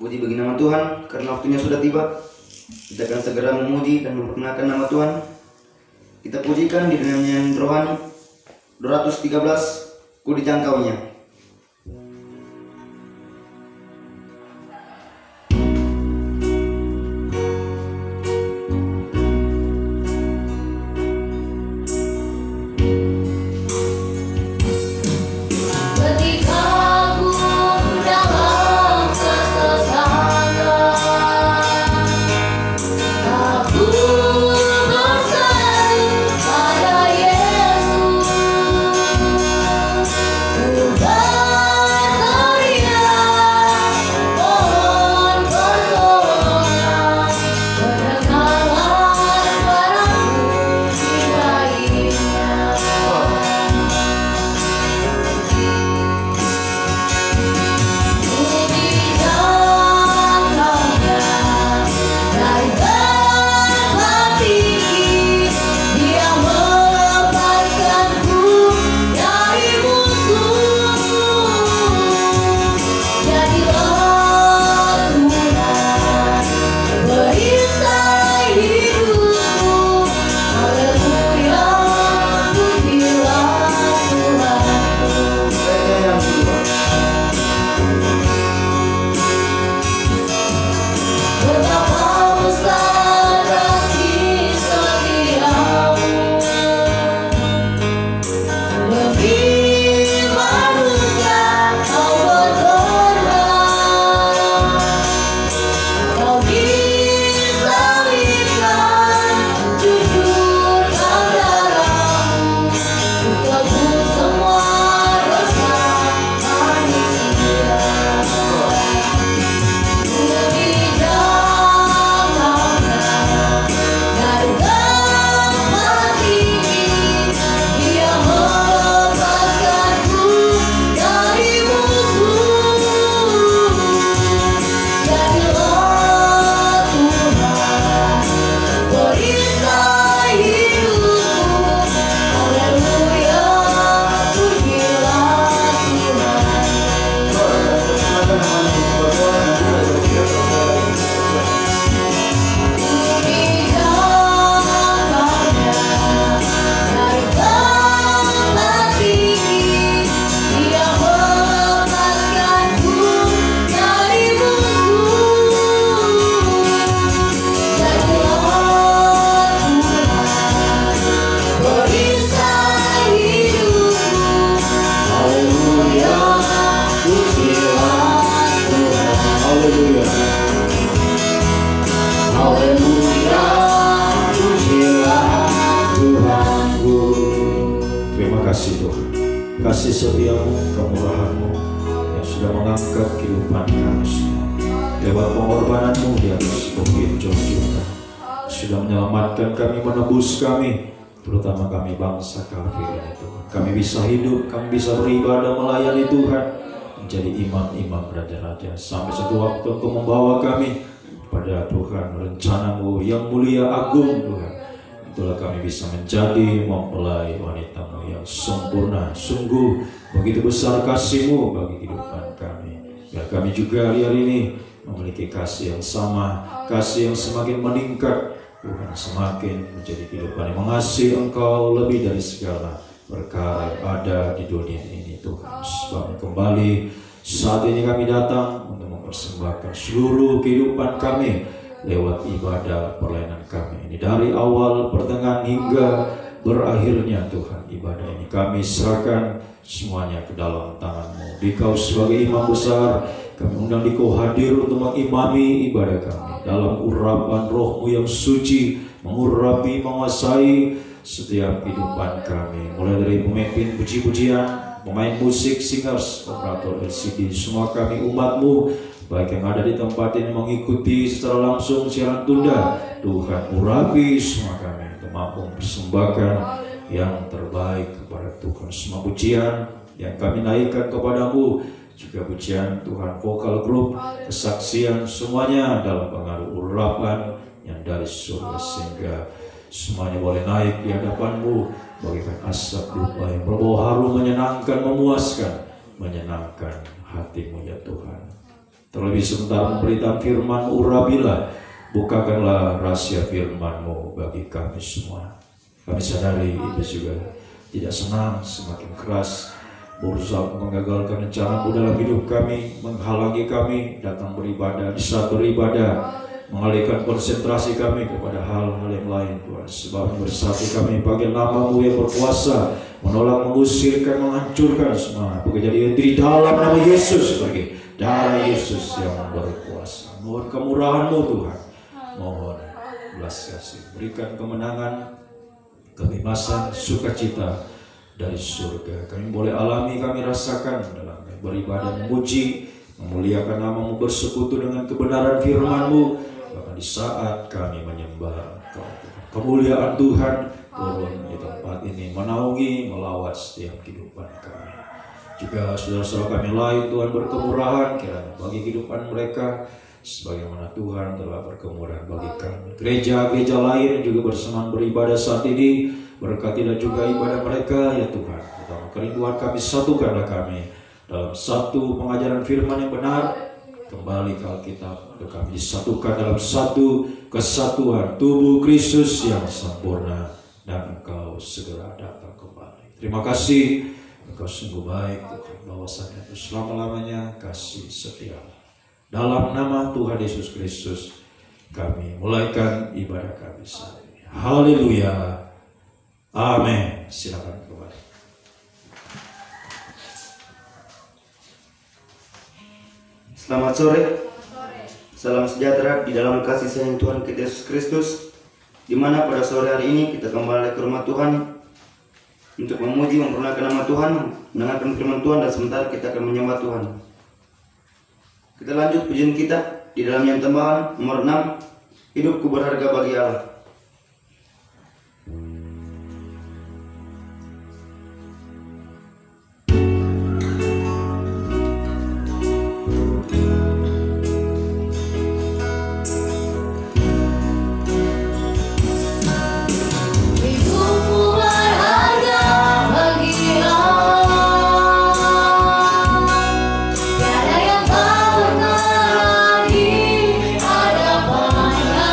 Puji bagi nama Tuhan, karena waktunya sudah tiba. Kita akan segera memuji dan memperkenalkan nama Tuhan. Kita pujikan di dunia nyanyian rohani 213, Ku Dijangkaunya. Kasih setiamu, kemurahanmu yang sudah mengangkat kehidupan kami semua. Lewat pengorbananmu di atas bukit Golgota, sudah menyelamatkan kami, menebus kami, terutama kami bangsa kafir ini Tuhan. Kami bisa hidup, kami bisa beribadah, melayani Tuhan, menjadi imam-imam raja-raja, sampai satu waktu Engkau membawa kami pada Tuhan rencanamu yang mulia agung Tuhan. Itulah kami bisa menjadi mempelai wanita-Mu yang sempurna. Sungguh begitu besar kasih-Mu bagi kehidupan kami. Biar kami juga hari ini memiliki kasih yang sama, kasih yang semakin meningkat, Tuhan, semakin menjadi kehidupan yang mengasihi Engkau lebih dari segala perkara yang ada di dunia ini Tuhan. Sebab kembali saat ini kami datang untuk mempersembahkan seluruh kehidupan kami lewat ibadah pelayanan kami ini, dari awal, pertengahan hingga berakhirnya Tuhan. Ibadah ini kami serahkan semuanya ke dalam tangan-Mu. Dikau sebagai imam besar, kami undang Dikau hadir untuk mengimami ibadah kami dalam urapan Roh-Mu yang suci, mengurapi, menguasai setiap kehidupan kami, mulai dari pemimpin puji-pujian, pemain musik, singers, operator LCD, semua kami umat-Mu, baik yang ada di tempat ini mengikuti secara langsung siaran tunda. Tuhan, urapi semua kami untuk mampu mempersembahkan yang terbaik kepada Tuhan. Semua pujian yang kami naikkan kepadamu, juga pujian Tuhan, vokal grup, kesaksian, semuanya dalam pengaruh urapan yang dari surga, sehingga semuanya boleh naik di hadapan-Mu bagaikan asap dupa yang berbau harum, menyenangkan, memuaskan, menyenangkan hati-Mu ya Tuhan. Terlebih sebentar memberitakan firman Urabilah, bukakanlah rahasia firman-Mu bagi kami semua. Kami sadari itu juga tidak senang, semakin keras berusaha menggagalkan rencana-Mu dalam hidup kami, menghalangi kami datang beribadah, di saat beribadah mengalihkan konsentrasi kami kepada hal-hal yang lain, Tuhan. Sebab bersatu kami panggil nama-Mu yang berkuasa, menolak, mengusirkan, menghancurkan semua pekerjaan di dalam nama Yesus, bagi darah Yesus yang berkuasa. Mohon kemurahan-Mu Tuhan, mohon belas kasih, berikan kemenangan, kebebasan, sukacita dari surga. Kami boleh alami, kami rasakan dalam beribadah, memuji, memuliakan nama-Mu, bersekutu dengan kebenaran firman-Mu. Bahkan di saat kami menyembah Engkau, kemuliaan Tuhan turun di tempat ini, menaungi, melawat setiap kehidupan kami. Juga saudara-saudara kami lain, Tuhan berkemurahan kiranya bagi kehidupan mereka, sebagaimana Tuhan telah berkemurahan bagi kami. Gereja-gereja lain yang juga bersemangat beribadah saat ini, berkatilah juga ibadah mereka ya Tuhan. Dalam kerinduan kami, satukanlah kami dalam satu pengajaran firman yang benar. Kembali ke Alkitab, untuk kami disatukan dalam satu kesatuan tubuh Kristus yang sempurna, dan Engkau segera datang kembali. Terima kasih, Engkau sungguh baik Tuhan, bahwasannya selama-lamanya kasih setia. Dalam nama Tuhan Yesus Kristus kami mulaikan ibadah kami saat ini. Haleluya, amin. Silakan kembali. Selamat sore. Salam sejahtera di dalam kasih sayang Tuhan kita Yesus Kristus, di mana pada sore hari ini kita kembali ke rumah Tuhan untuk memuji, memperkenalkan nama Tuhan, mendengarkan firman Tuhan, dan sebentar kita akan menyembah Tuhan. Kita lanjut pujian kita di dalam yang tambahan nomor 6, hidupku berharga bagi Allah. Hadapannya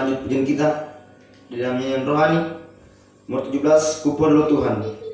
lanjut pujian kita di dalam nyanyian rohani nomor 17, Ku Perlu Tuhan.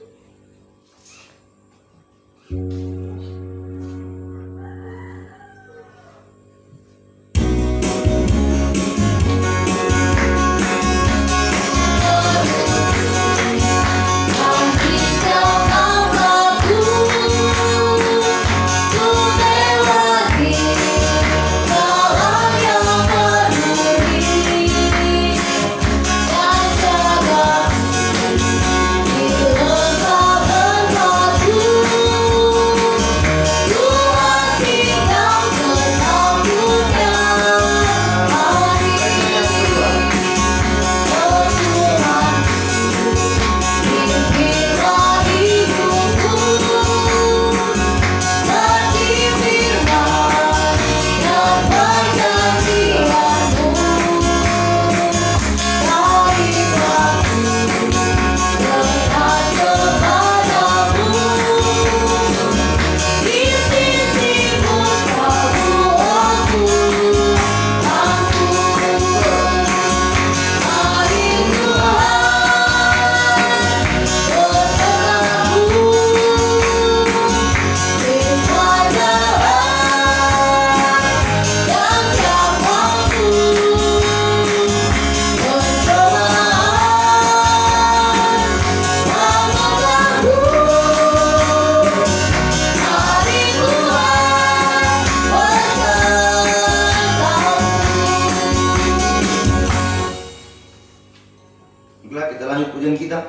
Baiklah, kita lanjut pujian kita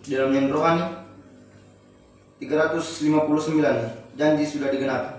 di dalam nyanyian rohani 359, Janji Sudah Digenapi.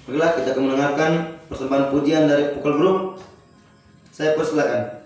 Baiklah, kita akan mendengarkan persembahan pujian dari Vokal Group. Saya persilakan.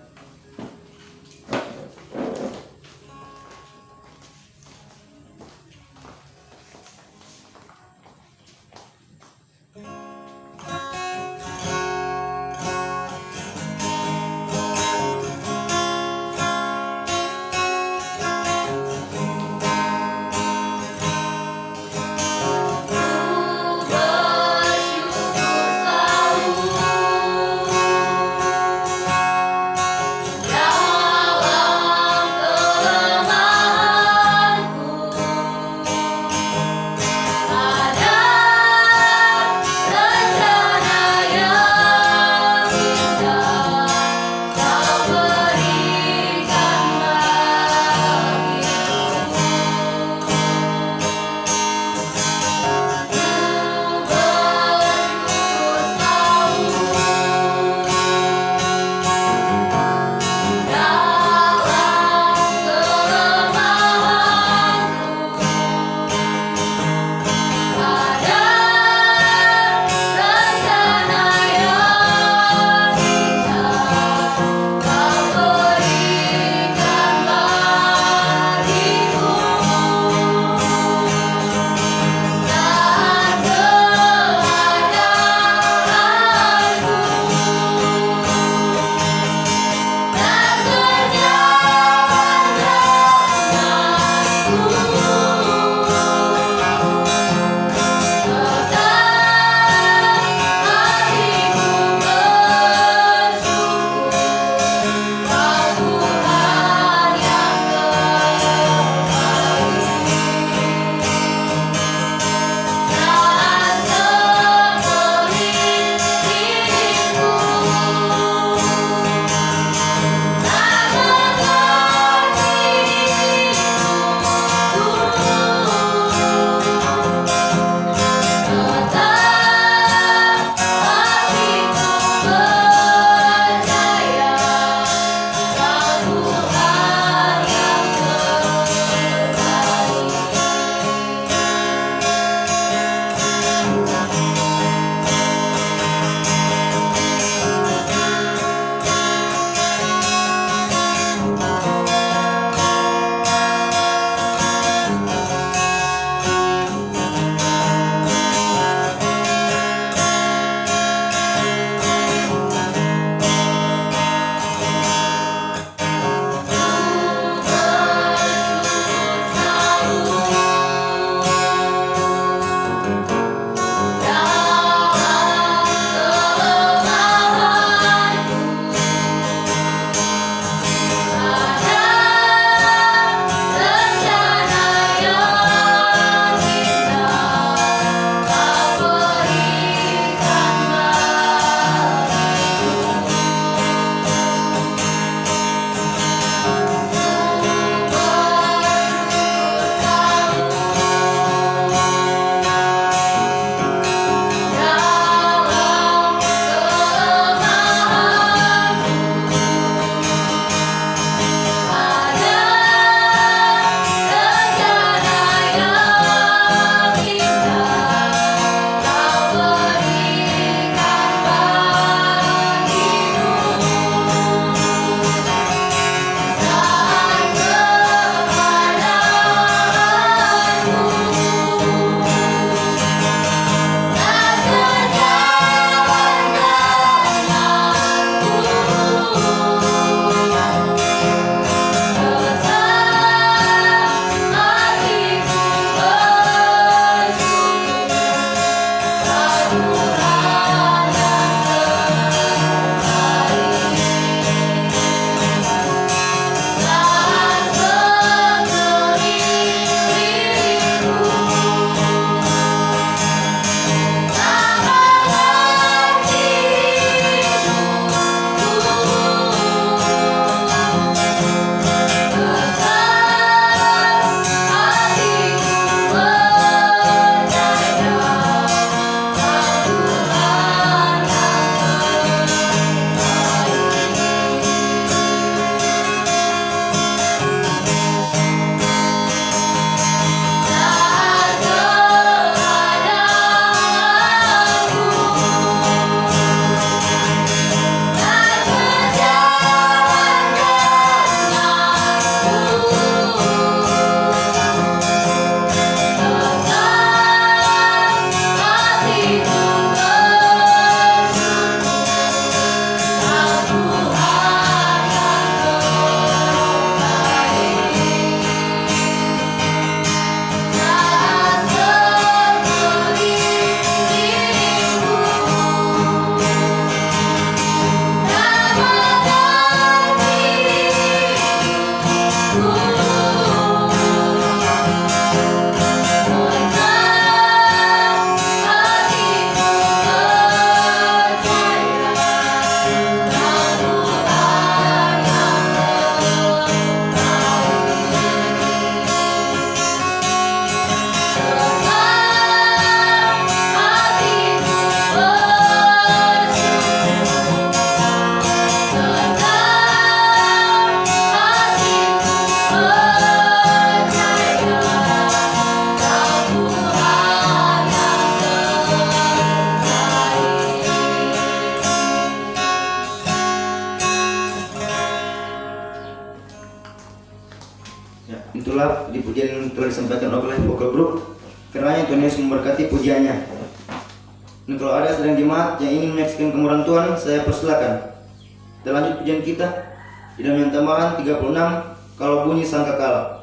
Itulah di pujian yang telah disampaikan oleh vocal group. Kiranya Tuhan Yesus memberkati pujiannya. Dan kalau ada sedang jemaat yang ingin menyaksikan kemurahan Tuhan, saya persilakan. Kita lanjut pujian kita di dalam yang tambahan 36, kalau bunyi sangkakala.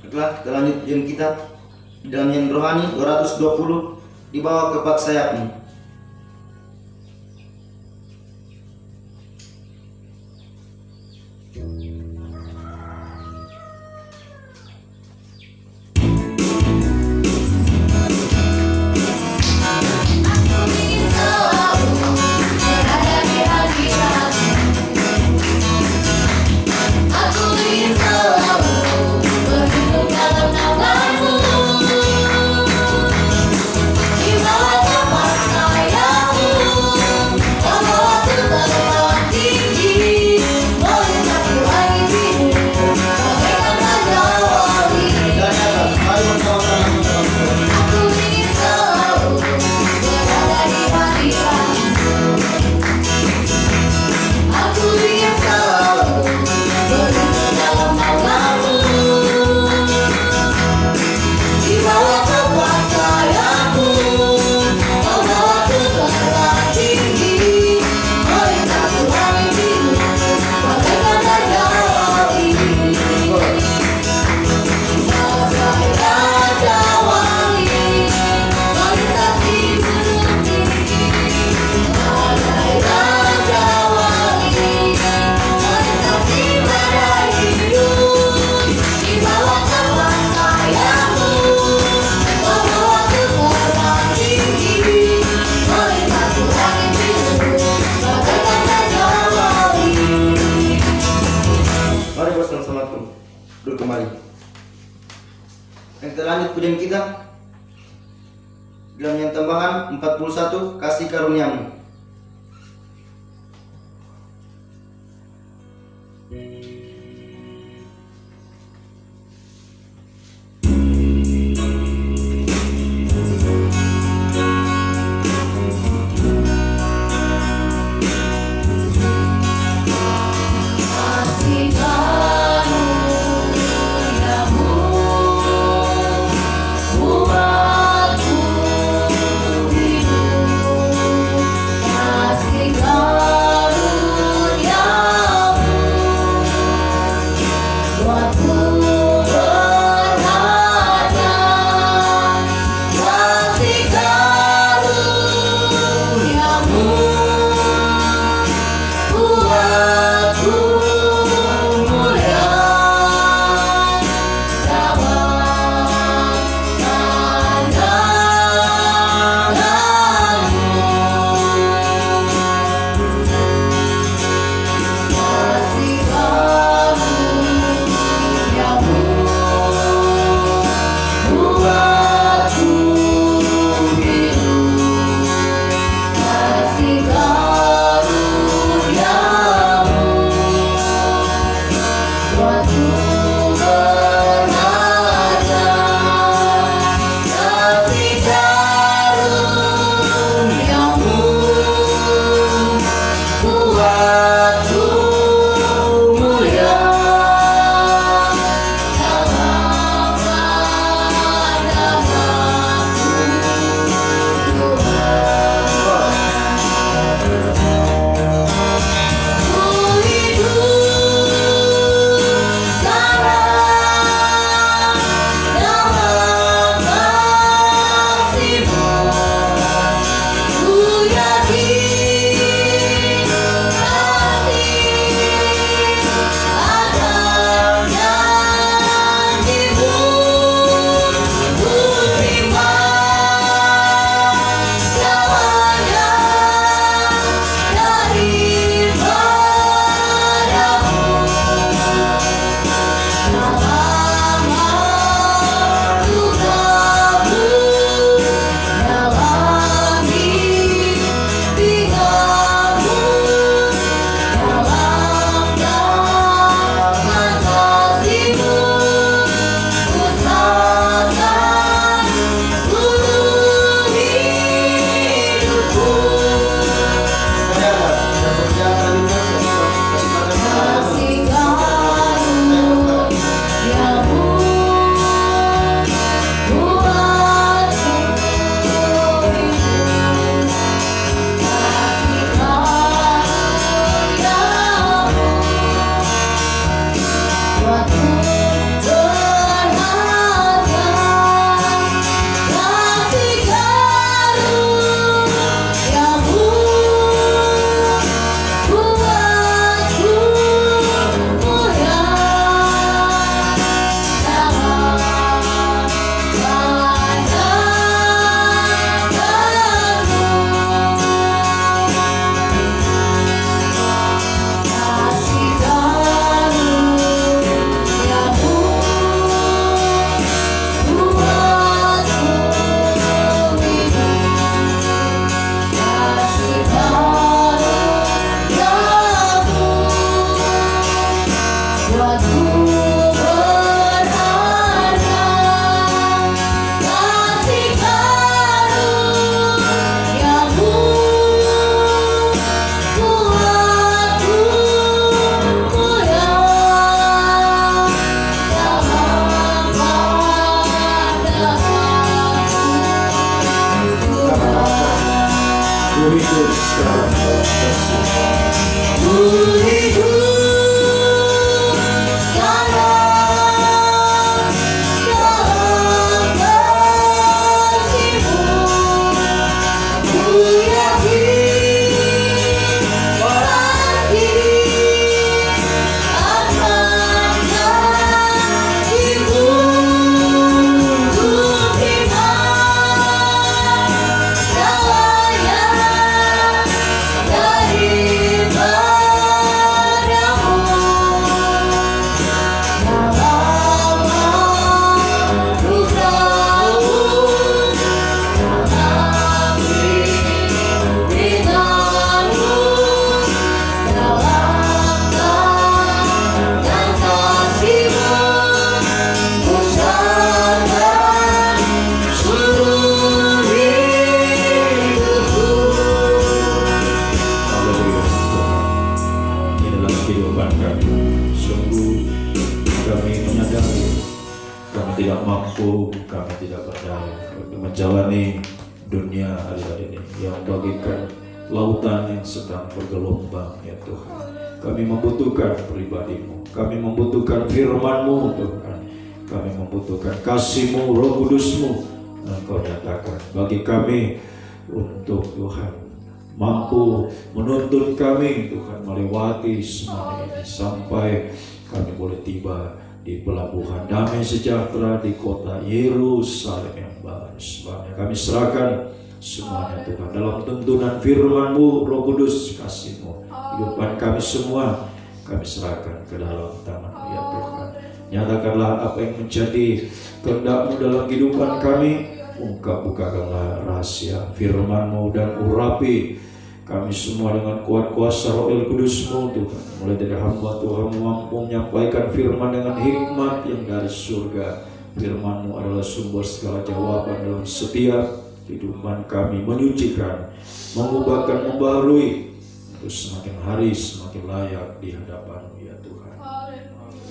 Kita lanjut pujian kita di dalam yang rohani 220, dibawa ke bak sayapmu. Duduk kembali. Dan kita lanjut pujian kita dalam yang tambahan 41, kasih karuniamu. hidup sekarang dalam kasih. Ku hidup sekarang dalam kasih-Mu. Ku yakin pasti akan janji-Mu. Ku terima segalanya daripada-Mu. Dalam makhluk laut, dalam ringan-Mu, dalam tangan kasih-Mu, ku serahkan seluruh hidupku. Haleluya Tuhan. Di dalam kehidupan kami, sungguh kami menyadari kami tidak mampu, kami tidak berdaya untuk menjalani dunia hari-hari ini yang bagaikan lautan yang sedang bergelombang ya Tuhan. Kami membutuhkan pribadi-Mu, kami membutuhkan firman-Mu Tuhan, kami membutuhkan kasih-Mu, Roh Kudus-Mu yang Kau nyatakan bagi kami untuk Tuhan mampu menuntun kami Tuhan melewati semua ini sampai kami boleh tiba di pelabuhan damai sejahtera di kota Yerusalem yang baru. Sebabnya kami serahkan semuanya Tuhan dalam tuntunan firman-Mu, Roh Kudus, kasih-Mu, kehidupan kami semua kami serahkan ke dalam tangan-Mu ya Tuhan. Nyatakanlah apa yang menjadi kehendak-Mu dalam kehidupan kami. Bukakanlah rahasia firman-Mu dan urapi kami semua dengan kuat kuasa Roh Kudus-Mu Tuhan. Mulai dari hamba Tuhan mampu menyampaikan firman dengan hikmat yang dari surga. Firman-Mu adalah sumber segala jawaban dalam setiap kehidupan kami, menyucikan, mengubahkan, membaharui untuk semakin hari semakin layak di hadapan-Mu ya Tuhan.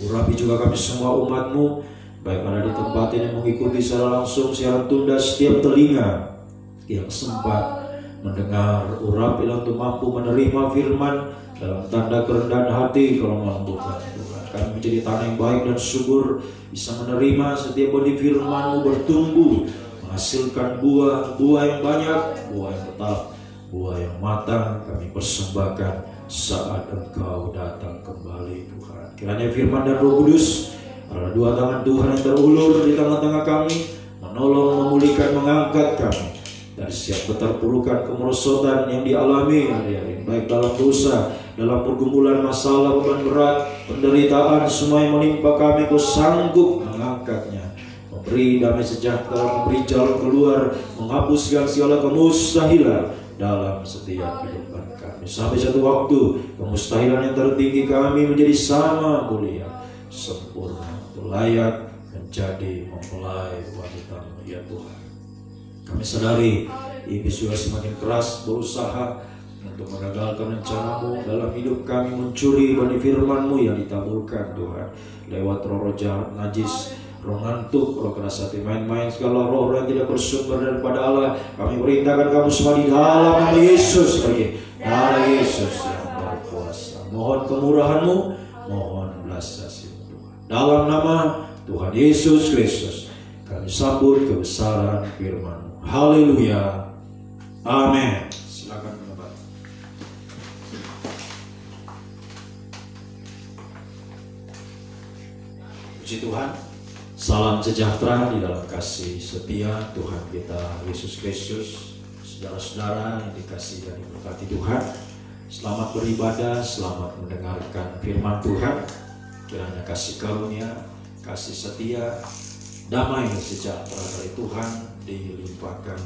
Urapi juga kami semua umat-Mu, baik ada di tempat ini mengikuti secara langsung, siaran tunda, setiap telinga yang sempat mendengar, urapilah untuk mampu menerima firman dalam tanda kerendahan hati kalau melembutkan Tuhan. Kami menjadi tanah yang baik dan subur, bisa menerima setiap benih firman-Mu bertumbuh, menghasilkan buah yang banyak, buah yang tetap, buah yang matang. Kami persembahkan saat Engkau datang kembali Tuhan. Kiranya firman dan Roh Kudus adalah dua tangan Tuhan yang terulur di tengah-tengah kami, menolong, memulihkan, mengangkat kami dari setiap keterpurukan, kemerosotan yang dialami hari-hari, baik dalam dosa, dalam pergumulan, masalah, beban berat, penderitaan, semua yang menimpa kami. Kau sanggup mengangkatnya, memberi damai sejahtera, memberi jalan keluar, menghapuskan segala kemustahilan dalam setiap kehidupan kami. Sampai satu waktu kemustahilan yang tertinggi kami menjadi sama mulia, sempurna, layak menjadi mempelai wanita-Mu ya Tuhan. Kami sadari iblis juga semakin keras berusaha untuk mengagalkan rencana-Mu dalam hidup kami, mencuri benih firman-Mu yang ditaburkan Tuhan lewat roh-roh jahat, najis, roh ngantuk, roh keras hati, main-main, segala roh yang tidak bersumber daripada Allah. Kami perintahkan kamu semua di dalam nama Yesus, bagi darah Yesus yang berkuasa. Mohon kemurahan-Mu, mohon belas kasih-Mu Tuhan. Dalam nama Tuhan Yesus Kristus kami sambut kebesaran firman-Mu. Haleluya. Amin. Silakan pendapat. Puji Tuhan. Salam sejahtera di dalam kasih setia Tuhan kita Yesus Kristus. Saudara-saudara yang dikasihi dan diberkati Tuhan, selamat beribadah, selamat mendengarkan firman Tuhan. Kiranya kasih karunia, kasih setia, damai sejahtera dari Tuhan dilimpahkan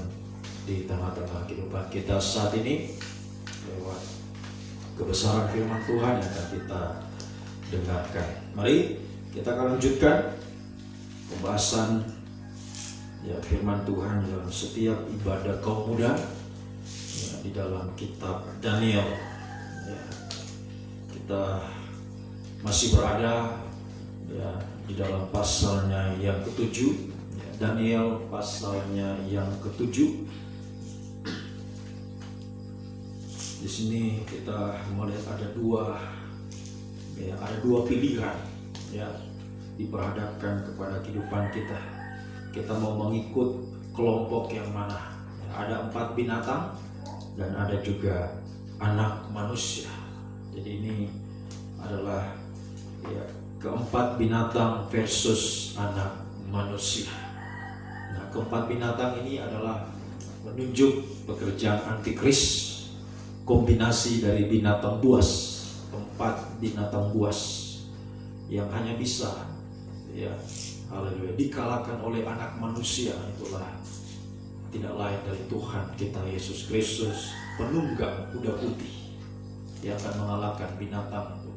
di tengah-tengah kehidupan kita saat ini lewat kebesaran firman Tuhan yang akan kita dengarkan. Mari kita akan lanjutkan pembahasan ya firman Tuhan dalam setiap ibadah kaum muda ya, di dalam kitab Daniel. Ya, kita masih berada ya di dalam pasalnya yang ke-7, ya, Daniel pasalnya yang ke-7. Di sini kita melihat ada dua pilihan ya diperhadapkan kepada kehidupan kita. Kita mau mengikut kelompok yang mana? Ada 4 binatang dan ada juga anak manusia. Jadi ini adalah ya, keempat binatang versus anak manusia. Nah, keempat binatang ini adalah menunjuk pekerjaan antikris, kombinasi dari binatang buas, 4 binatang buas yang hanya bisa ya haleluya dikalahkan oleh anak manusia. Itulah tidak lain dari Tuhan kita Yesus Kristus, penunggang kuda putih yang akan mengalahkan binatang itu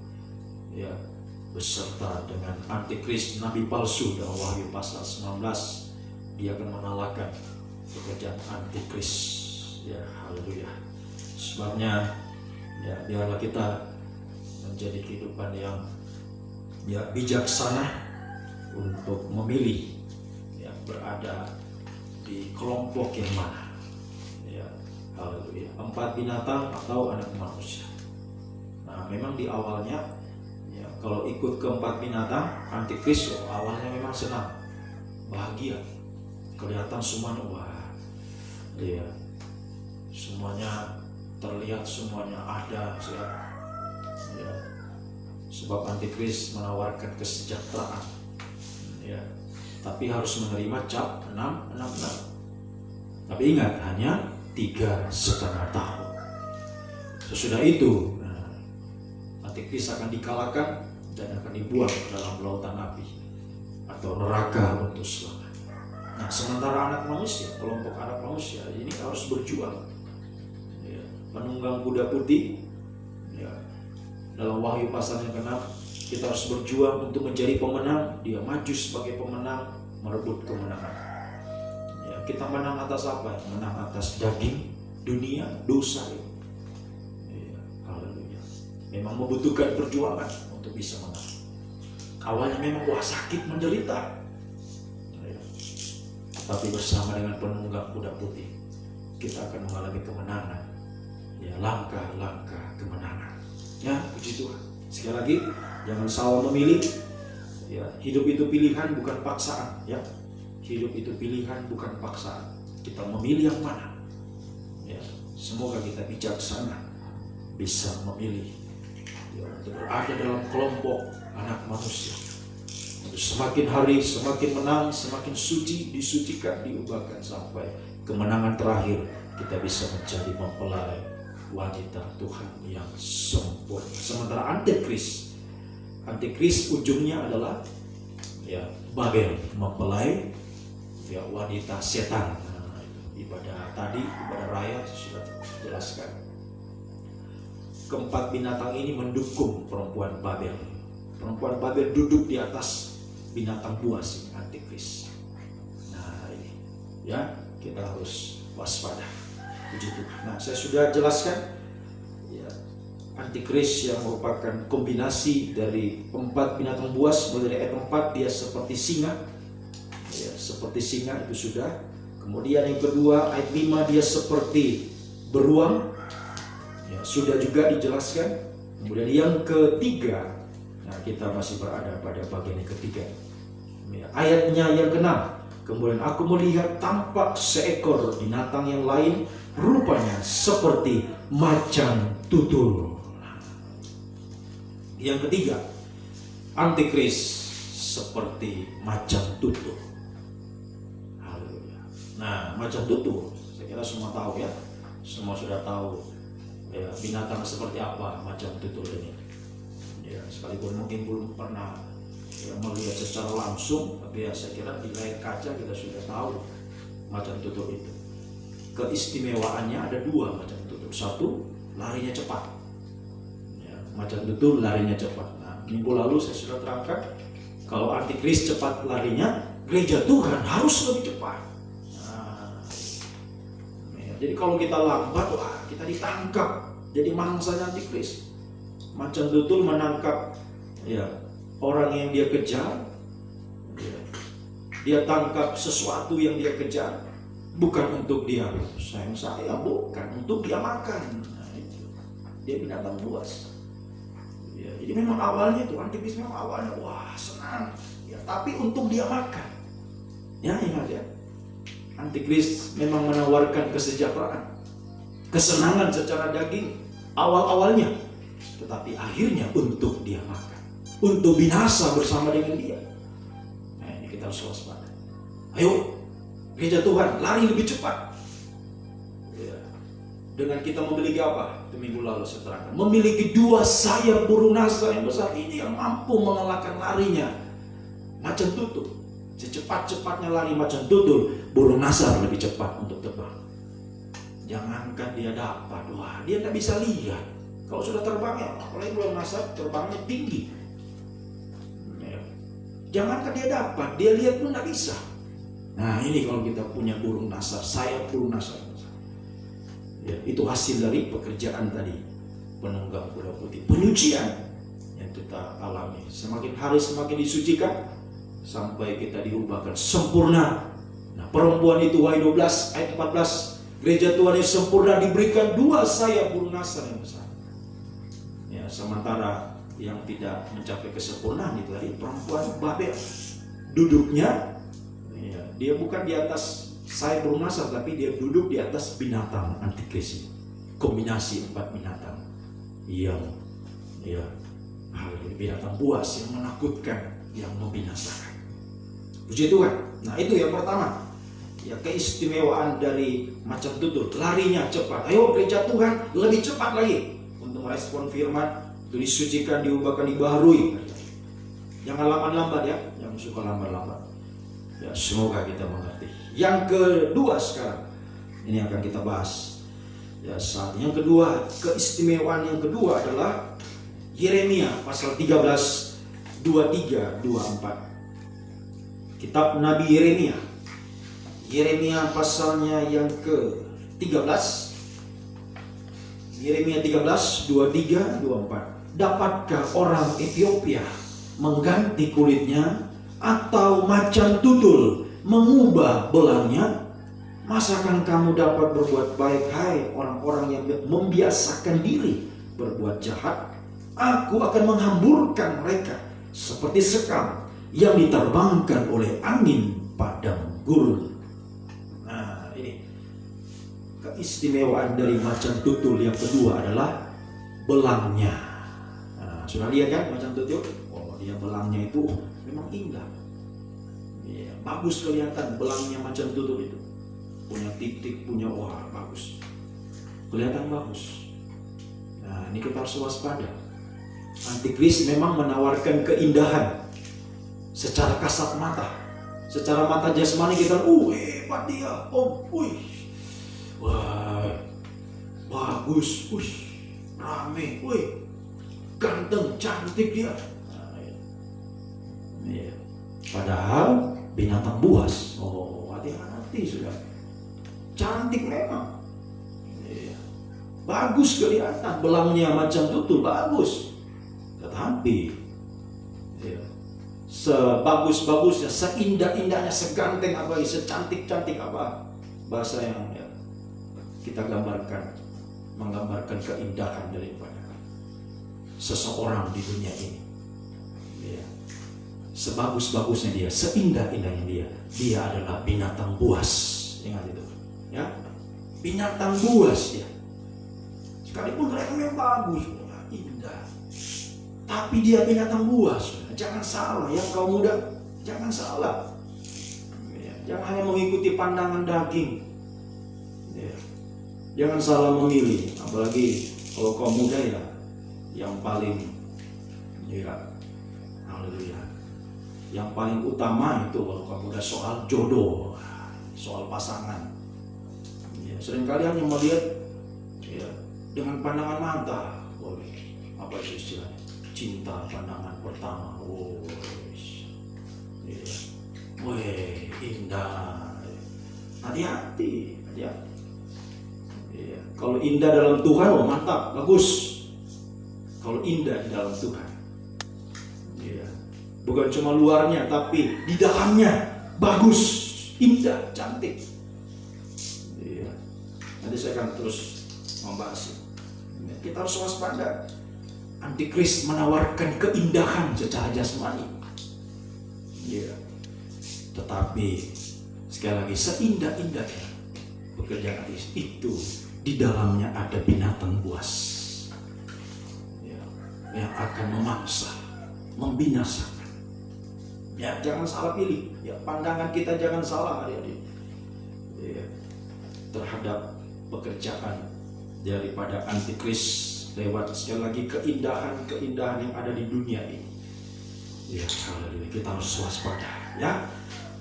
ya, beserta dengan antikris nabi palsu dalam Wahyu pasal 19. Dia akan mengalahkan pekerjaan antikris ya, haleluya. Sebabnya ya biarlah kita menjadi kehidupan yang ya bijaksana untuk memilih ya berada di kelompok yang mana ya, haleluya. 4 binatang atau anak manusia. Nah, memang di awalnya ya kalau ikut ke 4 binatang antikris awalnya memang senang, bahagia, kelihatan semuanya wah ya, semuanya terlihat, semuanya ada ya. Sebab antikris menawarkan kesejahteraan ya, tapi harus menerima cap 666. Tapi ingat, hanya 3,5 tahun. Sesudah itu antikris akan dikalahkan dan akan dibuang ke dalam lautan api atau neraka untuk selamanya. Nah, sementara anak manusia, kelompok anak manusia ini harus berjuang ya, penunggang kuda putih ya, dalam Wahyu pasal yang ke-6 kita harus berjuang untuk menjadi pemenang. Dia maju sebagai pemenang, merebut kemenangan ya. Kita menang atas apa? Menang atas daging, dunia, dosa ya, haleluya. Memang membutuhkan perjuangan untuk bisa menang. Awalnya memang sakit, menderita ya. Tapi bersama dengan penunggang kuda putih kita akan mengalami kemenangan ya, langkah-langkah kemenangan ya, puji Tuhan. Sekali lagi, jangan salah memilih ya, hidup itu pilihan bukan paksaan ya. Hidup itu pilihan bukan paksaan. Kita memilih yang mana ya. Semoga kita bijaksana bisa memilih ya, untuk berada dalam kelompok anak manusia. Untuk semakin hari semakin menang, semakin suci, disucikan, diubahkan sampai kemenangan terakhir kita bisa menjadi mempelai wanita Tuhan yang sempurna. Sementara antikris ujungnya adalah ya Babel, mempelai ya wanita setan. Nah, ibadah raya sudah jelaskan. Keempat binatang ini mendukung perempuan Babel. Perempuan Babel duduk di atas binatang buas, antikris. Nah ini ya, kita harus waspada. Puji Tuhan. Nah, saya sudah jelaskan ya, antikris yang merupakan kombinasi dari 4 binatang buas. Mulai dari ayat 4 dia seperti singa ya, seperti singa itu sudah. Kemudian yang kedua ayat 5 dia seperti beruang ya, sudah juga dijelaskan. Kemudian yang ketiga, nah kita masih berada pada bagian yang ketiga ya, ayatnya yang ke-6. Kemudian aku melihat tampak seekor binatang yang lain, rupanya seperti macan tutul. Yang ketiga, antikris seperti macan tutul. Haleluya. Nah, macan tutul, saya kira semua tahu ya. Semua sudah tahu ya, binatang seperti apa macan tutul ini. Ya, sekalipun mungkin belum pernah ya, melihat secara langsung, tapi ya saya kira di layar kaca kita sudah tahu macan tutul itu. Keistimewaannya ada 2 macan tutul. Satu, larinya cepat ya, macan tutul larinya cepat. Nah, minggu lalu saya sudah terangkan kalau antikris cepat larinya, gereja Tuhan harus lebih cepat. Nah, ya, jadi kalau kita lambat, wah kita ditangkap jadi mangsanya antikris. Macan tutul menangkap ya orang yang dia kejar ya. Dia tangkap sesuatu yang dia kejar, bukan untuk dia sayang saya, bukan untuk dia makan. Nah, itu. dia binatang buas. Ya, jadi memang awalnya itu antikris memang awalnya wah senang, ya, tapi untuk dia makan. Ya ingat ya, antikris memang menawarkan kesejahteraan, kesenangan secara daging awal-awalnya, tetapi akhirnya untuk dia makan, untuk binasa bersama dengan dia. Nah ini kita harus waspada. Ayo gereja Tuhan lari lebih cepat. Ya. Dengan kita memiliki apa? Itu minggu lalu saya terangkan. Memiliki 2 sayap burung nasa yang besar ini yang mampu mengalahkan larinya macan tutul. Secepat-cepatnya lari macan tutul, burung nasa lebih cepat untuk terbang. Jangankan dia dapat, wah dia tak bisa lihat. Kalau sudah terbang ya, apalagi burung nasa terbangnya tinggi. Ya. Jangankan dia dapat, dia lihat pun tak bisa. Nah ini kalau kita punya burung nasar, sayap burung nasar. Ya, itu hasil dari pekerjaan tadi penunggang kuda putih, penyucian yang kita alami. Semakin hari semakin disucikan sampai kita diubahkan sempurna. Nah perempuan itu Wahyu 12 ayat 14, gereja Tuhan yang sempurna diberikan 2 sayap burung nasar yang besar. Ya, sementara yang tidak mencapai kesempurnaan itu tadi perempuan Babel, duduknya ya, dia bukan di atas sayap burung nasar, tapi dia duduk di atas binatang antikris, kombinasi 4 binatang yang ya binatang buas yang menakutkan, yang membinasakan. Puji Tuhan. Nah itu yang pertama, ya keistimewaan dari macan tutul, larinya cepat. Ayo gereja Tuhan lebih cepat lagi untuk merespon firman, untuk disucikan, diubahkan, dibaharui. Jangan lambat-lambat ya, yang suka lambat-lambat. Ya semoga kita mengerti. Yang kedua sekarang, ini akan kita bahas. Ya saat yang kedua, keistimewaan yang kedua adalah Yeremia pasal 13, 23, 24. Kitab Nabi Yeremia. Yeremia pasalnya yang ke-13. Yeremia 13, 23, 24. Dapatkah orang Ethiopia mengganti kulitnya atau macan tutul mengubah belangnya? Masakan kamu dapat berbuat baik, hai orang-orang yang membiasakan diri berbuat jahat? Aku akan menghamburkan mereka seperti sekam yang diterbangkan oleh angin padang gurun. Nah ini keistimewaan dari macan tutul yang kedua adalah belangnya. Nah, sudah lihat kan macan tutul? Oh dia belangnya itu memang indah. Ya, bagus kelihatan belangnya macan tutul itu. Punya titik, punya wah bagus. Kelihatan bagus. Nah ini kita harus waspada. Antikris memang menawarkan keindahan secara kasat mata, secara mata jasmani kita, hebat dia, wah, bagus, rame, ganteng, cantik dia. Nah, ya. Padahal binatang buas, hati-hati sudah, cantik memang, ya. Bagus kelihatan, belangnya macam tutul bagus, tetapi ya, sebagus-bagusnya, seindah-indahnya, seganteng apa, secantik-cantik apa, bahasa yang ya, kita gambarkan, menggambarkan keindahan daripada seseorang di dunia ini. Ya. Sebagus-bagusnya dia, seindah-indahnya dia adalah binatang buas. Ingat itu, ya, binatang buas ya. Sekalipun mereka bagus, indah, tapi dia binatang buas. Jangan salah, yang kaum muda, jangan salah. Ya, jangan hanya mengikuti pandangan daging. Ya, jangan salah memilih, apalagi kalau kaum muda ya, yang paling, ya, haleluya, yang paling utama itu kalau kaum muda soal jodoh, soal pasangan. Ya, seringkali hanya melihat ya, dengan pandangan mata, apa itu istilahnya? Cinta pandangan pertama, indah. Hati-hati, ya. Kalau indah dalam Tuhan, mantap, bagus. Kalau indah di dalam Tuhan, ya. Bukan cuma luarnya, tapi di dalamnya bagus, indah, cantik. Ya. Nanti saya akan terus membahas. Kita harus waspada. Antikris menawarkan keindahan secara jasmani. Ya. Tetapi sekali lagi seindah-indahnya pekerjaan itu, di dalamnya ada binatang buas, ya, yang akan memangsa, membinasakan. Ya, jangan salah pilih. Ya, pandangan kita jangan salah, adik-adik. Ya, terhadap pekerjaan daripada antikris lewat sekali lagi keindahan yang ada di dunia ini. Ya, haleluya. Kita harus waspada. Ya,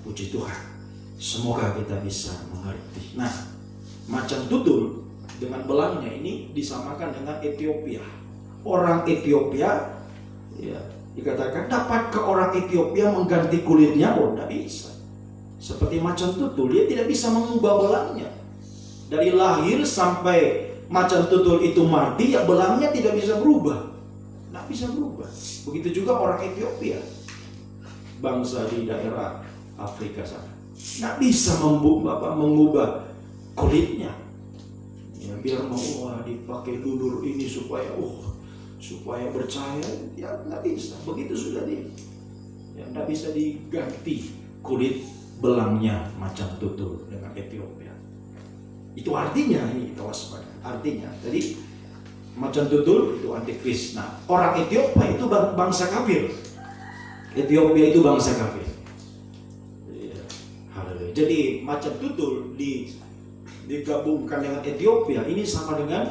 puji Tuhan. Semoga kita bisa mengerti. Nah, macan tutul dengan belangnya ini disamakan dengan Ethiopia. Orang Ethiopia, ya, dikatakan dapat ke orang Ethiopia mengganti kulitnya, tidak bisa. Seperti macan tutul, dia tidak bisa mengubah belangnya. Dari lahir sampai macan tutul itu mati, ya belangnya tidak bisa berubah. Tidak bisa berubah. Begitu juga orang Ethiopia, bangsa di daerah Afrika sana. Tidak bisa mengubah kulitnya. Ya, biar mau dipakai lulur ini supaya bercahaya, ya tidak bisa. Begitu sudah dia. Ya, tidak bisa diganti kulit belangnya macan tutul dengan Ethiopia. Itu artinya ini kita waspada. Artinya tadi macan tutul itu antikris. Nah, orang Ethiopia itu bangsa kafir. Ethiopia itu bangsa kafir. Ya, haleluya. Jadi macan tutul digabungkan dengan Ethiopia ini sama dengan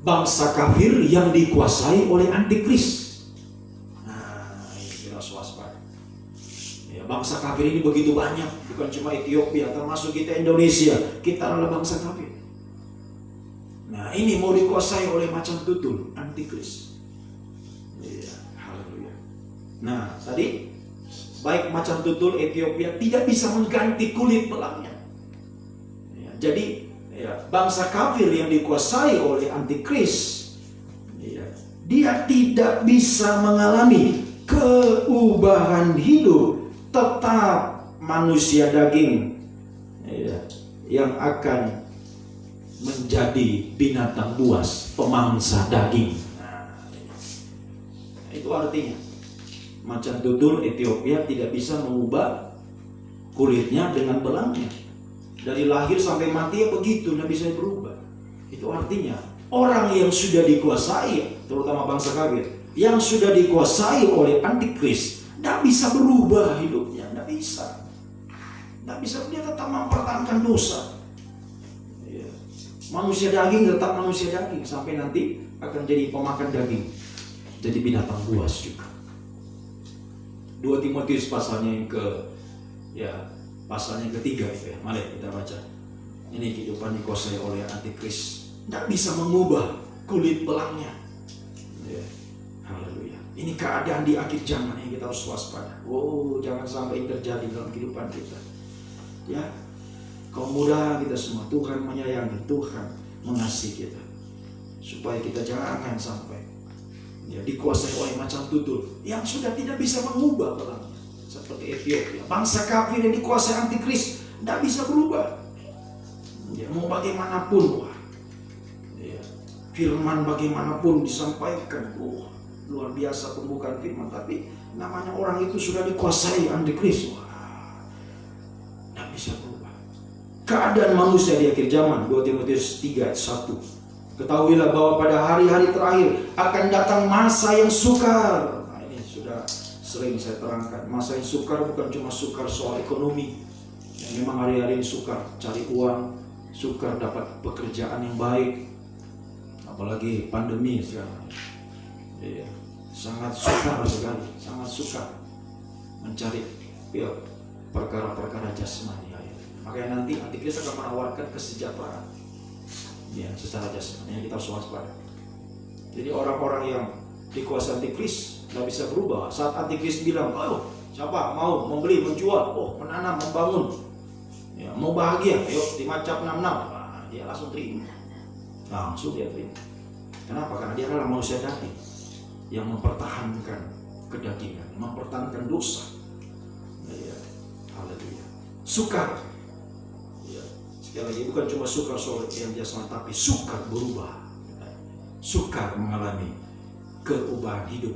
bangsa kafir yang dikuasai oleh antikris. Nah, ini kita harus waspada. Ya, bangsa kafir ini begitu banyak, bukan cuma Ethiopia, termasuk kita Indonesia. Kita adalah bangsa kafir. Nah, ini mau dikuasai oleh macan tutul, antikris. Ya, haleluya. Nah, tadi baik macan tutul Ethiopia tidak bisa mengganti kulit belangnya. Ya, jadi ya, bangsa kafir yang dikuasai oleh antikris, ya, dia tidak bisa mengalami keubahan hidup, tetap manusia daging, ya, yang akan menjadi binatang buas, pemangsa daging. Nah, itu artinya macan tutul Ethiopia tidak bisa mengubah kulitnya dengan belangnya. Dari lahir sampai mati ya begitu, tidak bisa berubah. Itu artinya orang yang sudah dikuasai, terutama bangsa kafir, yang sudah dikuasai oleh antikris, tidak bisa berubah hidupnya, tidak bisa. Tidak bisa, dia tetap mempertahankan dosa. Ya. Manusia daging tetap manusia daging, sampai nanti akan jadi pemakan daging, jadi binatang buas juga. 2 Timotius pasalnya yang ketiga itu ya. Mari kita baca. Ini kehidupan dikuasai oleh antikris, tidak bisa mengubah kulit belangnya. Ya. Haleluya. Ini keadaan di akhir zaman yang kita harus waspada. Jangan sampai terjadi dalam kehidupan kita. Ya. Kaum muda kita semua, Tuhan menyayangi, Tuhan mengasihi kita. Supaya kita jangan sampai dikuasai oleh macan tutul yang sudah tidak bisa mengubah belangnya. Seperti Ethiopia, bangsa kafir yang dikuasai antikris tidak bisa berubah. Ya, mau bagaimanapun, firman bagaimanapun disampaikan, luar biasa pembukaan firman, tapi namanya orang itu sudah dikuasai antikris, tidak bisa berubah. Keadaan manusia di akhir zaman, 2 Timotius 3:1. Ketahuilah bahwa pada hari-hari terakhir akan datang masa yang sukar. Nah, ini sudah sering saya terangkan. Masa yang sukar bukan cuma sukar soal ekonomi. Ya, memang hari-hari ini sukar cari uang, sukar dapat pekerjaan yang baik. Apalagi pandemi sekarang. Ya, sangat sukar sekali, sangat sukar mencari perkara-perkara jasmani. Makanya nanti antikris akan menawarkan kesejahteraan. Ya, secara jasmani kita harus waspada. Jadi orang-orang yang dikuasai antikris tidak bisa berubah. Saat antikris bilang, siapa mau membeli, menjual, menanam, membangun, ya, mau bahagia, ayo di Mazmur 66, dia langsung terima. Langsung dia terima. Kenapa? Karena dia adalah manusia daging yang mempertahankan kedagingan, mempertahankan dosa. Ya, haleluya. Sukar. Ya, sekali lagi bukan cuma sukar soal yang jasmani, tapi sukar berubah. sukar mengalami keubah hidup.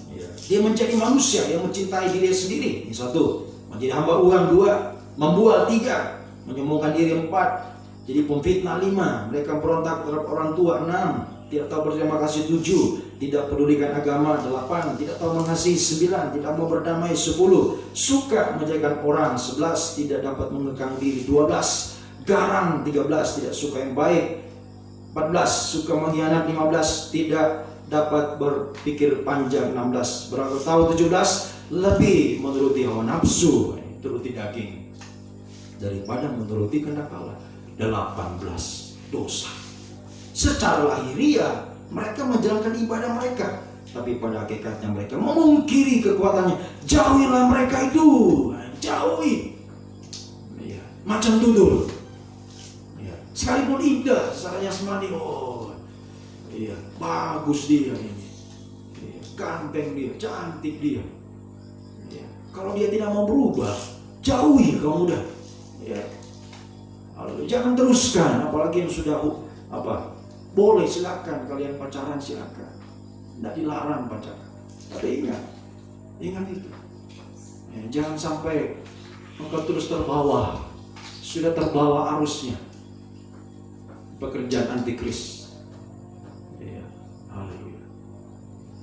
Ya. Dia menjadi manusia yang mencintai diri sendiri. Ini satu, menjadi hamba uang. Dua, membual. Tiga, menyombongkan diri. Empat, jadi pemfitnah. Lima, mereka berontak terhadap orang tua. Enam, tidak tahu berterima kasih. Tujuh, tidak pedulikan agama. Delapan, tidak tahu mengasihi. Sembilan, tidak mau berdamai. 10, suka menjagakan orang. 11, tidak dapat mengekang diri. 12, garang. 13, tidak suka yang baik. 14, suka mengkhianat. 15, tidak dapat berpikir panjang. 16, berapa tahu. 17, lebih menuruti hawa nafsu, turuti daging daripada menuruti kehendak Allah. 18, dosa. Secara lahiriah mereka menjalankan ibadah mereka, tapi pada hakikatnya mereka memungkiri kekuatannya. Jauhilah mereka itu, jauhi. Ya, macam tutul. Ya, sekalipun indah caranya semani, oh, iya, bagus dia ini, iya, ganteng dia, cantik dia. Iya. Kalau dia tidak mau berubah, jauhi kaum muda. Ya. Lalu jangan teruskan, apalagi yang sudah boleh silakan kalian pacaran, silakan, tidak dilarang pacaran. Tapi ingat itu. Ya, jangan sampai engkau terus terbawa, sudah terbawa arusnya pekerjaan antikris.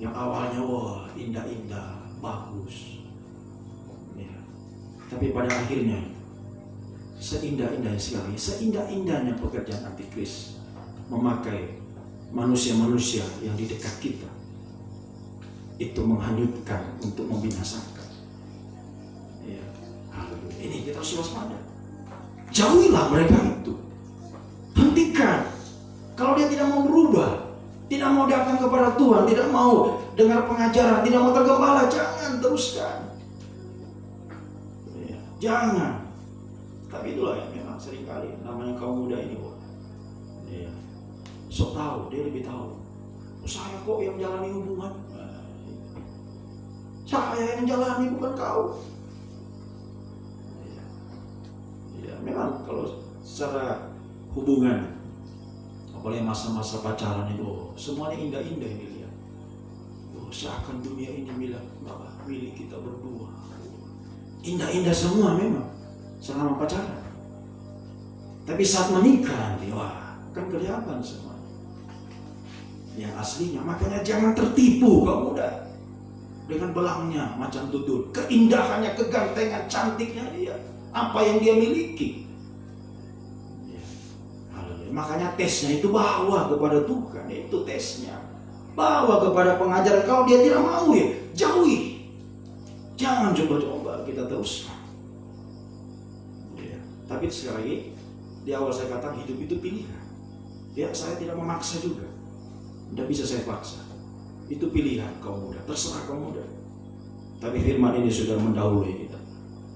Yang awalnya wah indah-indah, bagus, ya. Tapi pada akhirnya seindah-indahnya sekali, seindah-indahnya pekerjaan antikris memakai manusia-manusia yang di dekat kita, itu menghanyutkan untuk membinasakan. Ya. Ini kita harus waspada. Jauhilah mereka itu, hentikan. Kalau dia tidak mau berubah, tidak mau datang kepada Tuhan, tidak mau dengar pengajaran, tidak mau tergembala, jangan teruskan. Ya, jangan. Tapi itulah yang memang seringkali namanya kaum muda ini, ya, sok tahu, dia lebih tahu. Saya kok yang jalani hubungan, saya yang jalani, bukan kau. Ya, memang kalau secara hubungan, apalagi masa-masa pacaran itu, semuanya indah-indah ini lihat. Seakan dunia ini milik kita berdua. Indah-indah semua memang selama pacaran. Tapi saat menikah nanti, wah, kan kelihatan semua yang aslinya. Makanya jangan tertipu kaum muda dengan belangnya macam tutul, keindahannya, kegantengan, cantiknya dia, apa yang dia miliki. Makanya tesnya itu bawa kepada Tuhan, itu tesnya. Bawa kepada pengajaran. Kalau dia tidak mau, ya jauhi. Jangan coba-coba kita terus. Ya. Tapi sekali lagi, di awal saya katakan hidup itu pilihan. Ya, saya tidak memaksa juga. Tidak bisa saya paksa. Itu pilihan kaum muda, terserah kaum muda. Tapi firman ini sudah mendahului kita.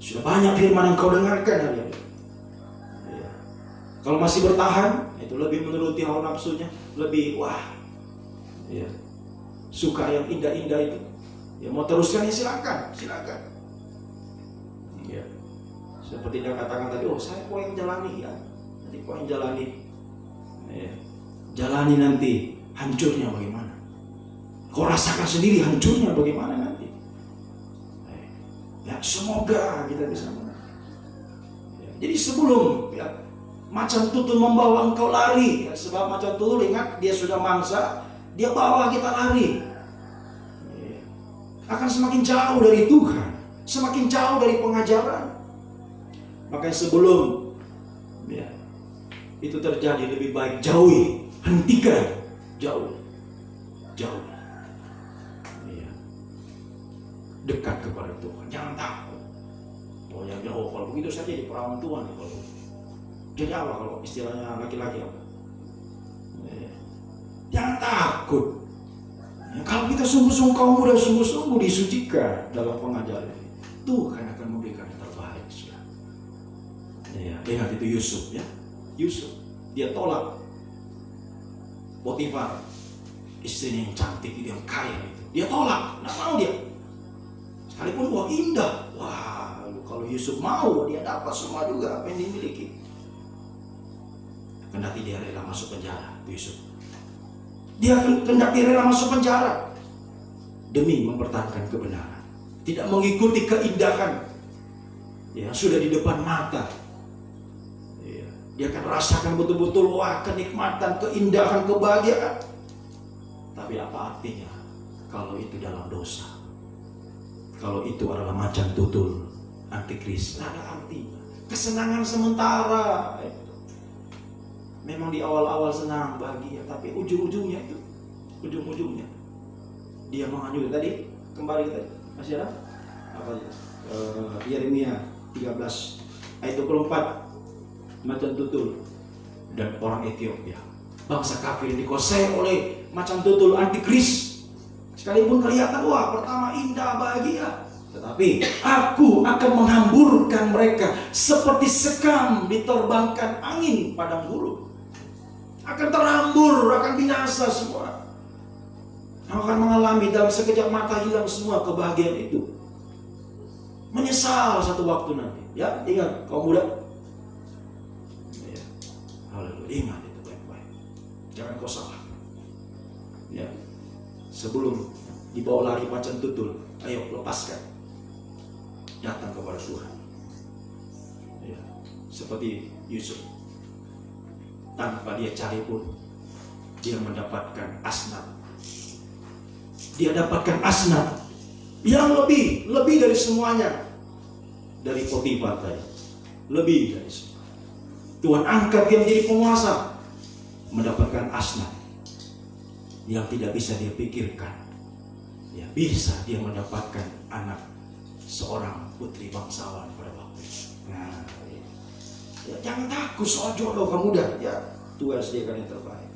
Sudah banyak firman yang kau dengarkan hari ini. Kalau masih bertahan, itu lebih menuruti hawa nafsunya, lebih ya, suka yang indah-indah itu. Ya, mau teruskan ya silakan. Ya. Seperti yang katakan tadi, saya kok yang jalani ya. Nanti kok yang jalani. Ya. Jalani nanti hancurnya bagaimana? Kau rasakan sendiri hancurnya bagaimana nanti? Ya, semoga kita bisa menang. Ya. Jadi sebelum macam tutul membawa engkau lari, ya, sebab macam tutul ingat dia sudah mangsa, dia bawa kita lari, ya, akan semakin jauh dari Tuhan, semakin jauh dari pengajaran. Makanya sebelum itu terjadi, lebih baik jauhi, hentikan, jauh, ya. Dekat kepada Tuhan, jangan takut. Yang jauh, kalau begitu saja di perawan Tuhan. Kalau jadi apa kalau istilahnya laki-laki apa? Jangan takut. Kalau kita sungguh-sungguh, kaum muda sungguh-sungguh disucikan dalam pengajaran ini, Tuhan akan memberikan yang terbaik. Ya, ingat itu Yusuf, ya. Yusuf, dia tolak Potifar, istrinya yang cantik, yang kaya itu. Dia tolak, nggak mau dia. Sekalipun indah, kalau Yusuf mau, dia dapat semua juga apa yang dimiliki. Kendati dia rela masuk penjara, Yusuf. Dia hendak rela masuk penjara demi mempertahankan kebenaran, tidak mengikuti keindahan yang sudah di depan mata. Ya, dia akan rasakan betul-betul wah kenikmatan, keindahan, kebahagiaan. Tapi apa artinya kalau itu dalam dosa? Kalau itu adalah macan tutul antikris, tidak ada artinya. Kesenangan sementara. Memang di awal-awal senang, bahagia, tapi ujung-ujungnya dia menghanyut. Tadi kembali tadi masih ada apa ya? Yeremia 13 ayat 24, macan tutul dan orang Ethiopia, bangsa kafir dikuasai oleh macan tutul antikris. Sekalipun kelihatan wah pertama indah bahagia, tetapi aku akan menghamburkan mereka seperti sekam diterbangkan angin padang gurun. Akan terhambur, akan binasa semua. Akan mengalami dalam sekejap mata hilang semua kebahagiaan itu. Menyesal satu waktu nanti. Ya, ingat kaum muda. Ya. Haleluya, ingat itu baik-baik. Jangan kau salah. Ya. Sebelum dibawa lari macan tutul, ayo lepaskan. Datang kepada Tuhan. Ya. Seperti Yusuf. Tanpa dia cari pun, dia mendapatkan asnat. Dia dapatkan asnat yang lebih dari semuanya, dari Potifar tadi, lebih dari semua. Tuhan angkat dia menjadi penguasa, mendapatkan asnat yang tidak bisa dia pikirkan. Ya, bisa dia mendapatkan anak seorang putri bangsawan pada waktu itu. Nah, ya, jangan takut soal jodoh kamu muda. Ya, Tuhan sediakan yang terbaik.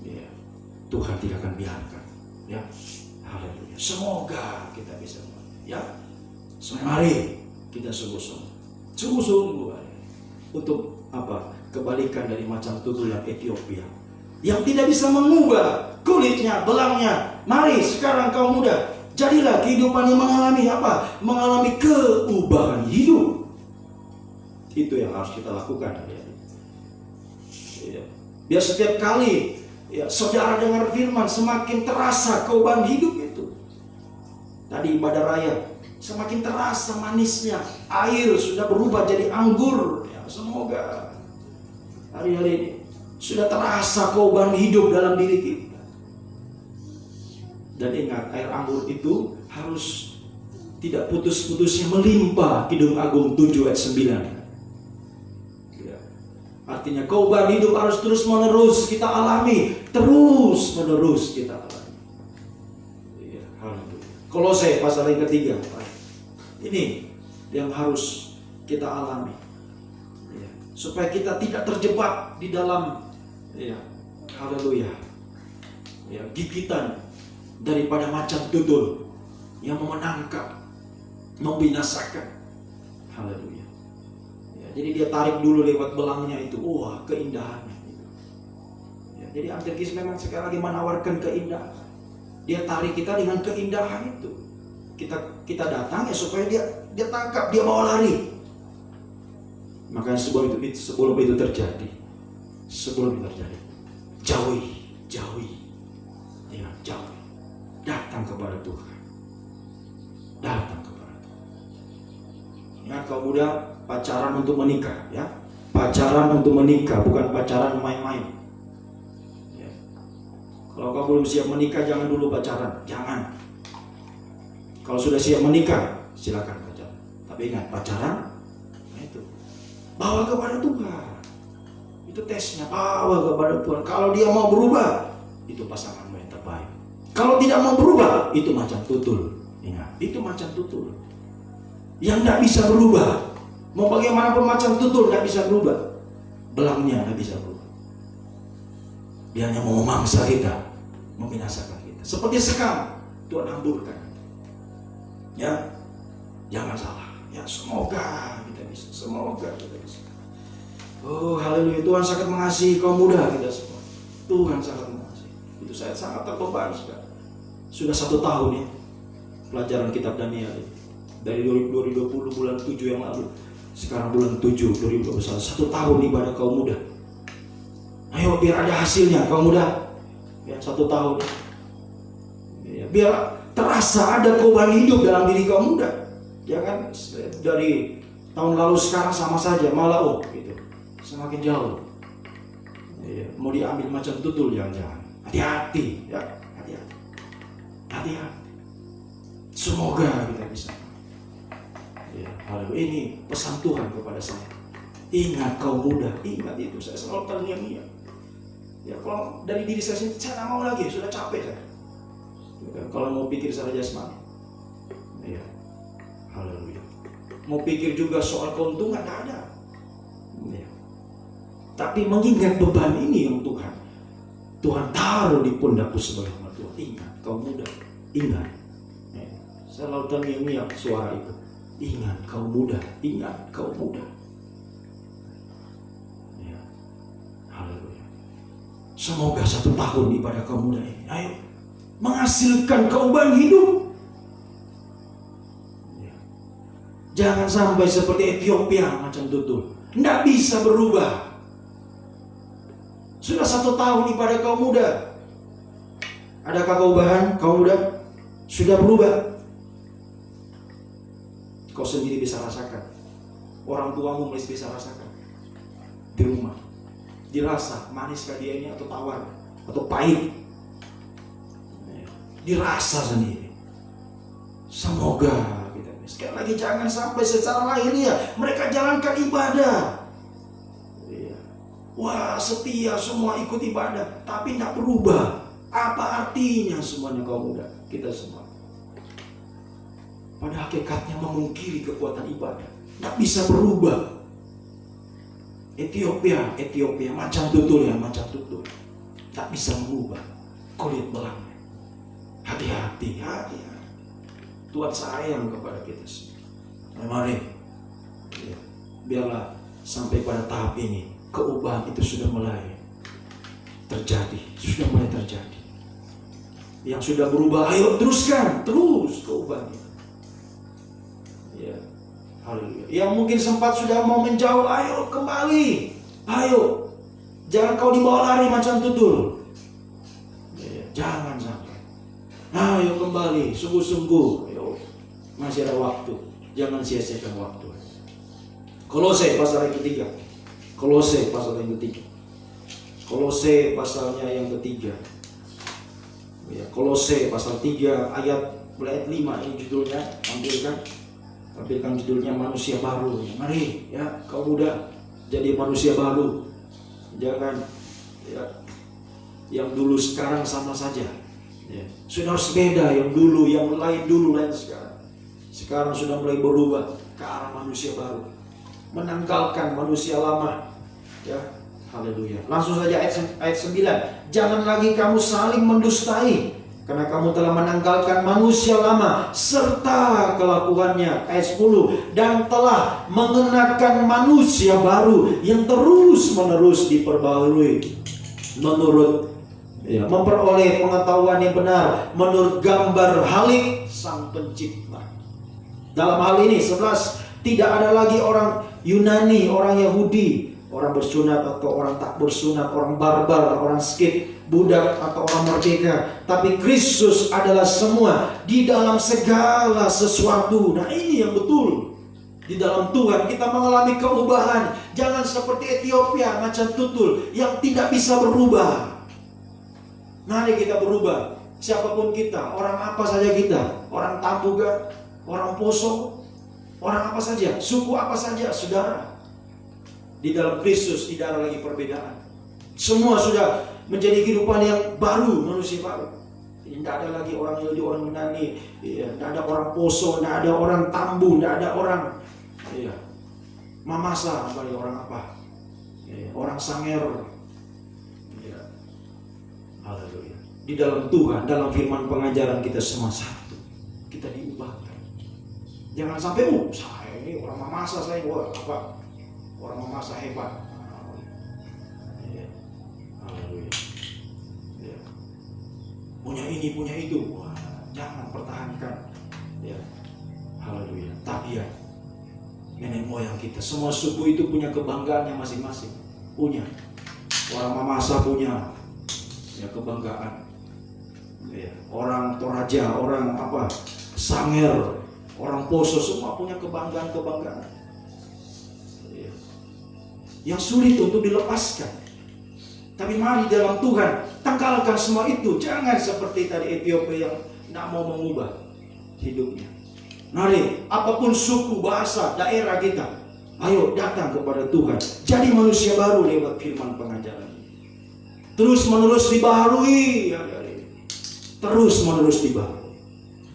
Ya, Tuhan tidak akan biarkan. Ya, haleluya. Semoga kita bisa. Ya, mari kita sungguh-sungguh untuk apa? Kebalikan dari macam tutulan Ethiopia yang tidak bisa mengubah kulitnya, belangnya. Mari sekarang kaum muda, jadilah kehidupan yang mengalami apa? Mengalami keubahan hidup. Itu yang harus kita lakukan adik-adik. Ya. Biar setiap kali ya, saudara dengar firman semakin terasa keubahan hidup itu. Tadi ibadah raya semakin terasa manisnya. Air sudah berubah jadi anggur. Ya, semoga hari-hari ini sudah terasa keubahan hidup dalam diri kita. Dan ingat, air anggur itu harus tidak putus-putusnya melimpah. Kidung Agung 7 ayat 9. Artinya keubahan hidup harus terus menerus kita alami, terus menerus kita alami. Ya, Kolose pasal yang ketiga. Ini yang harus kita alami. Ya, supaya kita tidak terjebak di dalam haleluya. Ya, gigitan daripada macan tutul yang memenangkan, membinasakan. Haleluya. Jadi dia tarik dulu lewat belangnya itu. Wah, keindahannya. Ya, jadi antikris memang sekali lagi menawarkan keindahan. Dia tarik kita dengan keindahan itu. Kita datang ya supaya dia tangkap, dia bawa lari. Makanya sebelum itu terjadi, jauhi. Ya, jauhi. Datang kepada Tuhan. Ingat kaum muda, pacaran untuk menikah, ya. Pacaran untuk menikah, bukan pacaran main-main. Ya. Kalau kau belum siap menikah, jangan dulu pacaran, jangan. Kalau sudah siap menikah, silakan pacaran. Tapi ingat, pacaran, nah itu, bawa kepada Tuhan. Itu tesnya, bawa kepada Tuhan. Kalau dia mau berubah, itu pasanganmu yang terbaik. Kalau tidak mau berubah, itu macan tutul. Ingat, itu macan tutul yang tidak bisa berubah. Mau bagaimanapun macam tutul tidak bisa berubah. Belangnya tidak bisa berubah. Dia hanya mau memangsa kita, membinasakan kita. Seperti sekam, Tuhan hamburkan. Ya, jangan salah. Ya, semoga kita bisa. Oh, haleluya. Tuhan sangat mengasihi kaum muda kita semua. Tuhan sangat mengasihi. Itu saya sangat terbeban sekali. Sudah 1 tahun ya pelajaran kitab Daniel ini. Dari 2020 bulan 7 yang lalu, sekarang bulan 7 2021, 1 tahun ibadah kaum muda. Ayo biar ada hasilnya kaum muda. Ya, 1 tahun. Ya, biar terasa ada perubahan hidup dalam diri kaum muda. Jangan dari tahun lalu sekarang sama saja, malah gitu. Semakin jauh. Ya, mau diambil macam tutul jangan-jangan. Hati-hati ya, hati-hati. Hati-hati. Semoga kita bisa. Ya, haleluya. Ini pesan Tuhan kepada saya. Ingat kaum muda, ingat itu. Saya selalu terngiang-ngiang. Ya, kalau dari diri saya sendiri, saya nggak mau lagi, sudah capek saya. Ya, kalau mau pikir secara jasmani, ya, haleluya. Mau pikir juga soal keuntungan, nggak ada. Ya. Tapi mengingat beban ini yang Tuhan taruh di pundakku sebagai hamba Tuhan. Ingat, kaum muda, ingat. Ya. Saya selalu terngiang-ngiang suara itu. Ingat kaum muda, ingat kaum muda. Ya, haleluya. Semoga 1 tahun ibadah kaum muda ini, ayo, menghasilkan perubahan hidup. Ya. Jangan sampai seperti Ethiopia macam tutul, tidak bisa berubah. Sudah 1 tahun ibadah kaum muda. Adakah perubahan kaum muda? Sudah berubah. Kau sendiri bisa rasakan. Orang tuamu masih bisa rasakan. Di rumah. Dirasa maniskah dia ini atau tawar atau pahit. Dirasa sendiri. Semoga kita, sekali lagi jangan sampai secara lahiriah mereka jalankan ibadah. Wah, setia semua ikut ibadah, tapi tidak berubah. Apa artinya semuanya kaum muda? Kita semua. Pada hakikatnya memungkiri kekuatan ibadah, tidak bisa berubah. Ethiopia macam tutul ya, macam tutul, tak bisa mengubah kulit belangnya. Hati-hati. Tuhan sayang kepada kita semua. Mari, ya, biarlah sampai pada tahap ini. Keubahan itu sudah mulai terjadi. Yang sudah berubah, ayo teruskan, terus keubahan itu. Ya, haleluya. Yang mungkin sempat sudah mau menjauh, ayo kembali, ayo. Jangan kau dibawa lari macam tutul. Ya, jangan sampai. Ayo kembali, sungguh-sungguh. Ayo, masih ada waktu. Jangan sia-siakan waktu. Kolose pasal yang ketiga. Kolose pasal yang ketiga. Kolose pasalnya yang ketiga. Ya, Kolose pasal 3 ayat 5 ini judulnya. Tampilkan judulnya manusia baru. Mari ya, kau muda jadi manusia baru. Jangan ya, yang dulu sekarang sama saja. Ya, sudah harus beda, yang dulu, yang lain dulu, lain sekarang. Sekarang sudah mulai berubah ke arah manusia baru. Menanggalkan manusia lama. Ya, haleluya. Langsung saja ayat 9. Jangan lagi kamu saling mendustai, karena kamu telah menanggalkan manusia lama serta kelakuannya. Ayat 10. Dan telah mengenakan manusia baru yang terus-menerus diperbaharui menurut memperoleh pengetahuan yang benar menurut gambar halik Sang Pencipta. Dalam hal ini 11, tidak ada lagi orang Yunani, orang Yahudi, orang bersunat atau orang tak bersunat, orang barbar, orang skit, budak atau orang merdeka, tapi Kristus adalah semua di dalam segala sesuatu. Nah, ini yang betul. Di dalam Tuhan kita mengalami perubahan. Jangan seperti Ethiopia macam tutul yang tidak bisa berubah. Mari kita berubah. Siapapun kita, orang apa saja kita, orang Tambuga, orang Poso, orang apa saja, suku apa saja, saudara. Di dalam Kristus tidak ada lagi perbedaan. Semua sudah menjadi kehidupan yang baru, manusia baru. Tidak ada lagi orang Yahudi, orang Yunani, tidak ada orang Poso, tidak ada orang Tambu, tidak ada orang Mamasa, orang apa, orang Sanger. Haleluya. Di dalam Tuhan, dalam firman pengajaran kita semua satu. Kita diubahkan. Jangan sampai saya ini orang Mamasa, saya apa? Orang Mamasa hebat. Haleluya. Punya ini, punya itu. Wah, jangan pertahankan. Haleluya. Tapi nenek moyang kita, semua suku itu punya kebanggaannya masing-masing. Punya. Orang Mamasa punya ya kebanggaan. Ya, orang Toraja, orang apa, Sanger, orang Poso semua punya kebanggaan-kebanggaan. Ya. Yang sulit untuk dilepaskan. Tapi mari dalam Tuhan tanggalkan semua itu. Jangan seperti tadi Ethiopia yang tidak mau mengubah hidupnya. Mari, apapun suku, bahasa, daerah kita, ayo datang kepada Tuhan. Jadi manusia baru lewat firman pengajaran. Terus menerus dibaharui. Terus menerus dibaharui.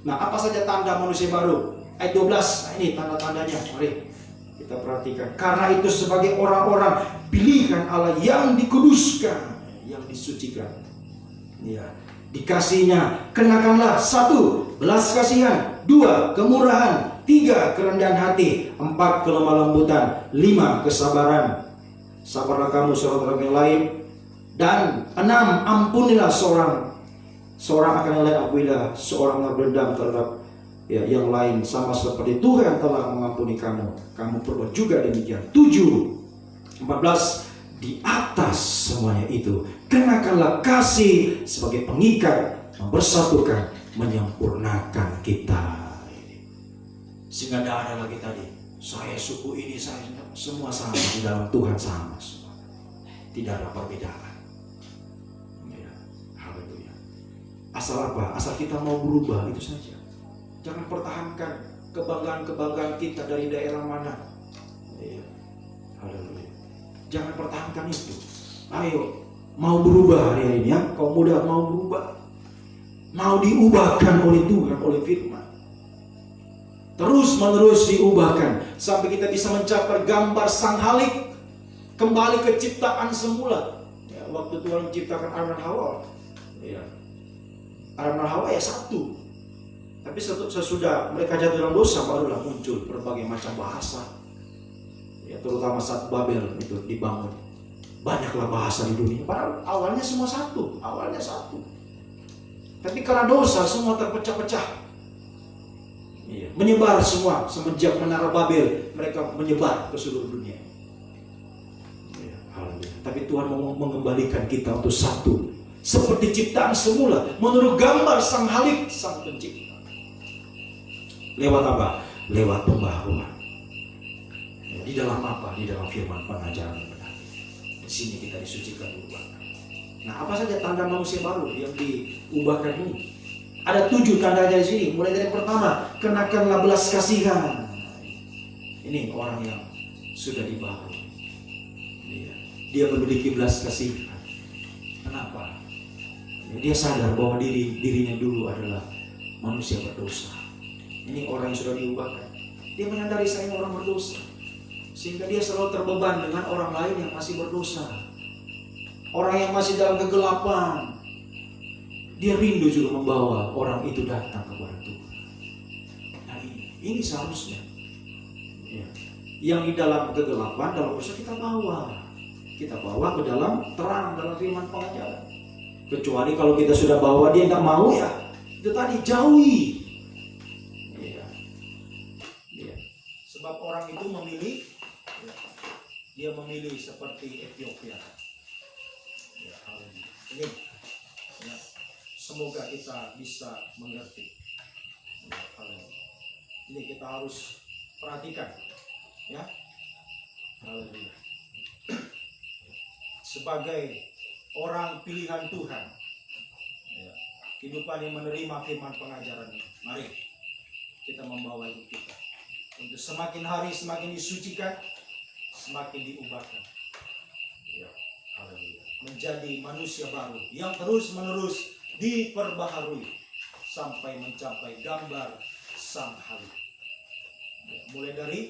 Nah, apa saja tanda manusia baru? Ayat 12, nah ini tanda-tandanya. Mari kita perhatikan. Karena itu sebagai orang-orang pilihan Allah yang dikuduskan, yang disucikan. Ya, dikasihnya kenakanlah 1. belas kasihan, 2. kemurahan, 3. kerendahan hati, 4. kelemah lembutan, 5. kesabaran. Sabarlah kamu saudara yang lain. Dan 6. ampunilah seorang akan yang lain, apabila seorang berdendam terhadap yang lain, sama seperti Tuhan telah mengampuni kamu, kamu perbuat juga demikian. 7. 14. Di atas semuanya itu kenakanlah kasih sebagai pengikat, mempersatukan, menyempurnakan kita. Sehingga tidak ada lagi tadi saya suku ini, saya semua sama di dalam Tuhan, sama semua. Tidak ada perbedaan. Ya, haleluya. Asal apa? Asal kita mau berubah, itu saja. Jangan pertahankan kebanggaan-kebanggaan kita dari daerah mana. Ya, haleluya. Jangan pertahankan itu. Ayo, mau berubah hari ini ya. Kaum muda mau berubah. Mau diubahkan oleh Tuhan, oleh firman. Terus menerus diubahkan sampai kita bisa mencapai gambar sang halik, kembali ke ciptaan semula. Ya, waktu Tuhan menciptakan Adam dan Hawa, ya, Adam dan Hawa ya satu. Tapi sesudah mereka jatuh dalam dosa, barulah muncul berbagai macam bahasa. Ya, terutama saat Babel itu dibangun, banyaklah bahasa di dunia. Padahal awalnya semua satu, Tapi karena dosa semua terpecah-pecah. Iya. Menyebar semua semenjak menara Babel, mereka menyebar ke seluruh dunia. Iya. Tapi Tuhan mau mengembalikan kita untuk satu, seperti ciptaan semula, menurut gambar sang halik, sang pencipta. Lewat apa? Lewat pembaharuan. Ya, di dalam apa? Di dalam firman pengajaran yang benar. Di sini kita disucikan, diubahkan. Nah, apa saja tanda manusia baru yang diubahkan ini? Ada 7 tandanya di sini. Mulai dari yang pertama, kenakanlah belas kasihan. Ini orang yang sudah dibaharui. Dia memiliki belas kasihan. Kenapa? Dia sadar bahwa dirinya dulu adalah manusia berdosa. Ini orang yang sudah diubahkan. Dia menyadari saya orang berdosa, sehingga dia selalu terbeban dengan orang lain yang masih berdosa, orang yang masih dalam kegelapan. Dia rindu juga membawa orang itu datang kepada Tuhan. Nah, ini seharusnya ya, yang di dalam kegelapan, dalam dosa kita bawa ke dalam terang, dalam firman pengajaran. Kecuali kalau kita sudah bawa dia nggak mau, ya itu tadi, jauhi. Sebab orang itu memilih, dia memilih seperti Ethiopia. Ya, ini, ya, semoga kita bisa mengerti. Ya, ini kita harus perhatikan, ya. Haleluya. Sebagai orang pilihan Tuhan, ya, kehidupan yang menerima firman pengajaran ini, mari kita membawa hidup kita untuk semakin hari semakin disucikan, semakin diubahkan. Ya, haleluya. Menjadi manusia baru yang terus menerus diperbaharui sampai mencapai gambar sang halik. Ya, mulai dari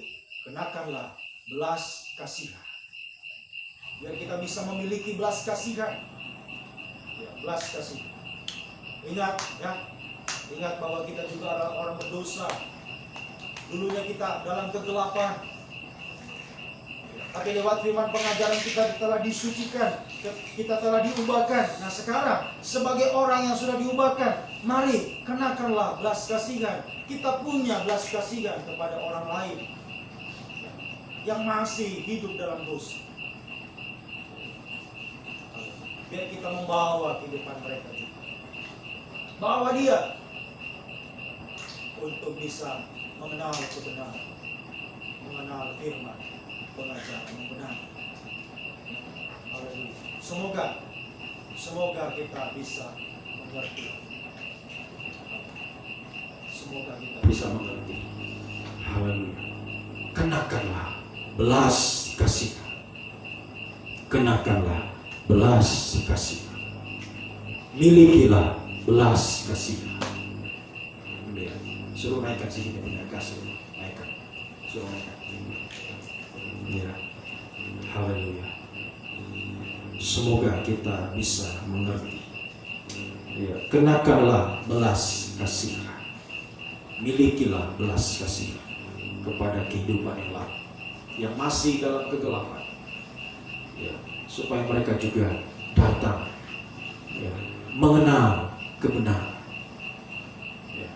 kenakanlah belas kasihan. Biar kita bisa memiliki belas kasihan. Ya, belas kasihan. Ingat, ya, ingat bahwa kita juga adalah orang berdosa. Dulunya kita dalam kegelapan, tapi lewat firman pengajaran kita telah disucikan, kita telah diubahkan. Nah, sekarang sebagai orang yang sudah diubahkan, mari kenakanlah belas kasihan. Kita punya belas kasihan kepada orang lain yang masih hidup dalam dosa. biar kita membawa kehidupan mereka juga. Bawa dia untuk bisa mengenal kebenaran, mengenal firman, pengajaran yang benar. Haleluya. Semoga kita bisa mengerti. Semoga kita bisa mengerti. Haleluya. Kenakanlah belas kasih. Kenakanlah belas kasih. Milikilah belas kasih. Suruh naikkan sini punya kasih. Naikkan. Suruh naikkan. Ya. Haleluya. Semoga kita bisa mengerti. Ya. Kenakanlah belas kasih. Milikilah belas kasih kepada kehidupan yang lain yang masih dalam kegelapan. Ya. Supaya mereka juga datang, ya, mengenal kebenaran. Ya.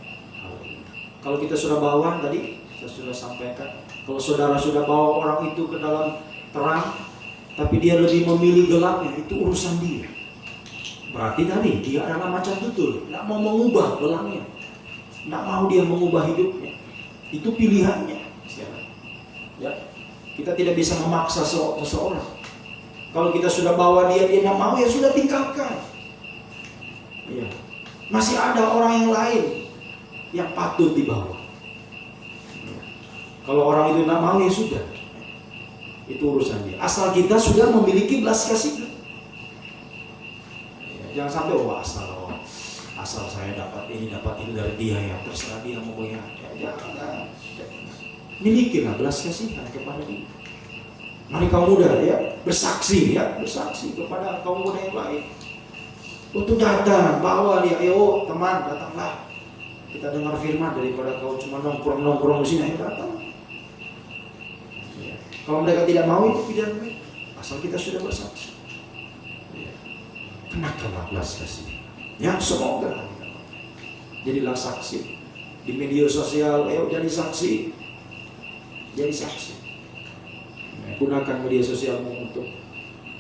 Kalau kita sudah bawa tadi, saya sudah sampaikan, kalau saudara sudah bawa orang itu ke dalam terang, tapi dia lebih memilih gelapnya, itu urusan dia. Berarti tadi dia adalah macam tutul, tidak mau mengubah gelapnya, tidak mau dia mengubah hidupnya. Itu pilihannya. Ya, kita tidak bisa memaksa seseorang. Kalau kita sudah bawa dia tidak mau, ya sudah tinggalkan. Ya. Masih ada orang yang lain yang patut dibawa. Ya. Kalau orang itu tidak mau, ya sudah. Itu urusan dia. Asal kita sudah memiliki belas kasih. Ya, jangan sampai asal saya dapat ini dari dia, ya terserah dia mau ya. Jangan. Milikilah belas kasihan kepada dia. Mari kaum muda ya bersaksi kepada kaum muda yang lain. Untuk datang, bawa dia, ayo teman datanglah. Kita dengar firman daripada kau cuma nongkrong di sini, ayo datang. Ya. Kalau mereka tidak mau, itu pilihan mereka. Asal kita sudah bersaksi. Ya. Kenakanlah belas kasih. Ya semoga jadilah saksi di media sosial. Ayo jadi saksi. Jadi saksi. Gunakan media sosialmu untuk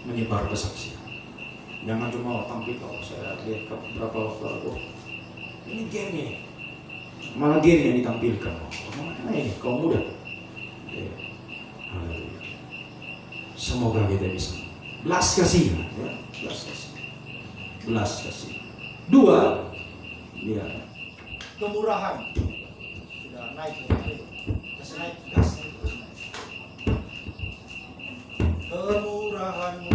menyebar kesaksian. Jangan cuma tampil. Kalau saya lihat beberapa waktu lalu, ini game nih, malah game yang ditampilkan. Mana ini kaum muda? Ya. Semoga kita bisa belas kasih, ya, belas kasih. Dua, ya, kemurahan. Sudah naik, masih naik gas. Kemurahanmu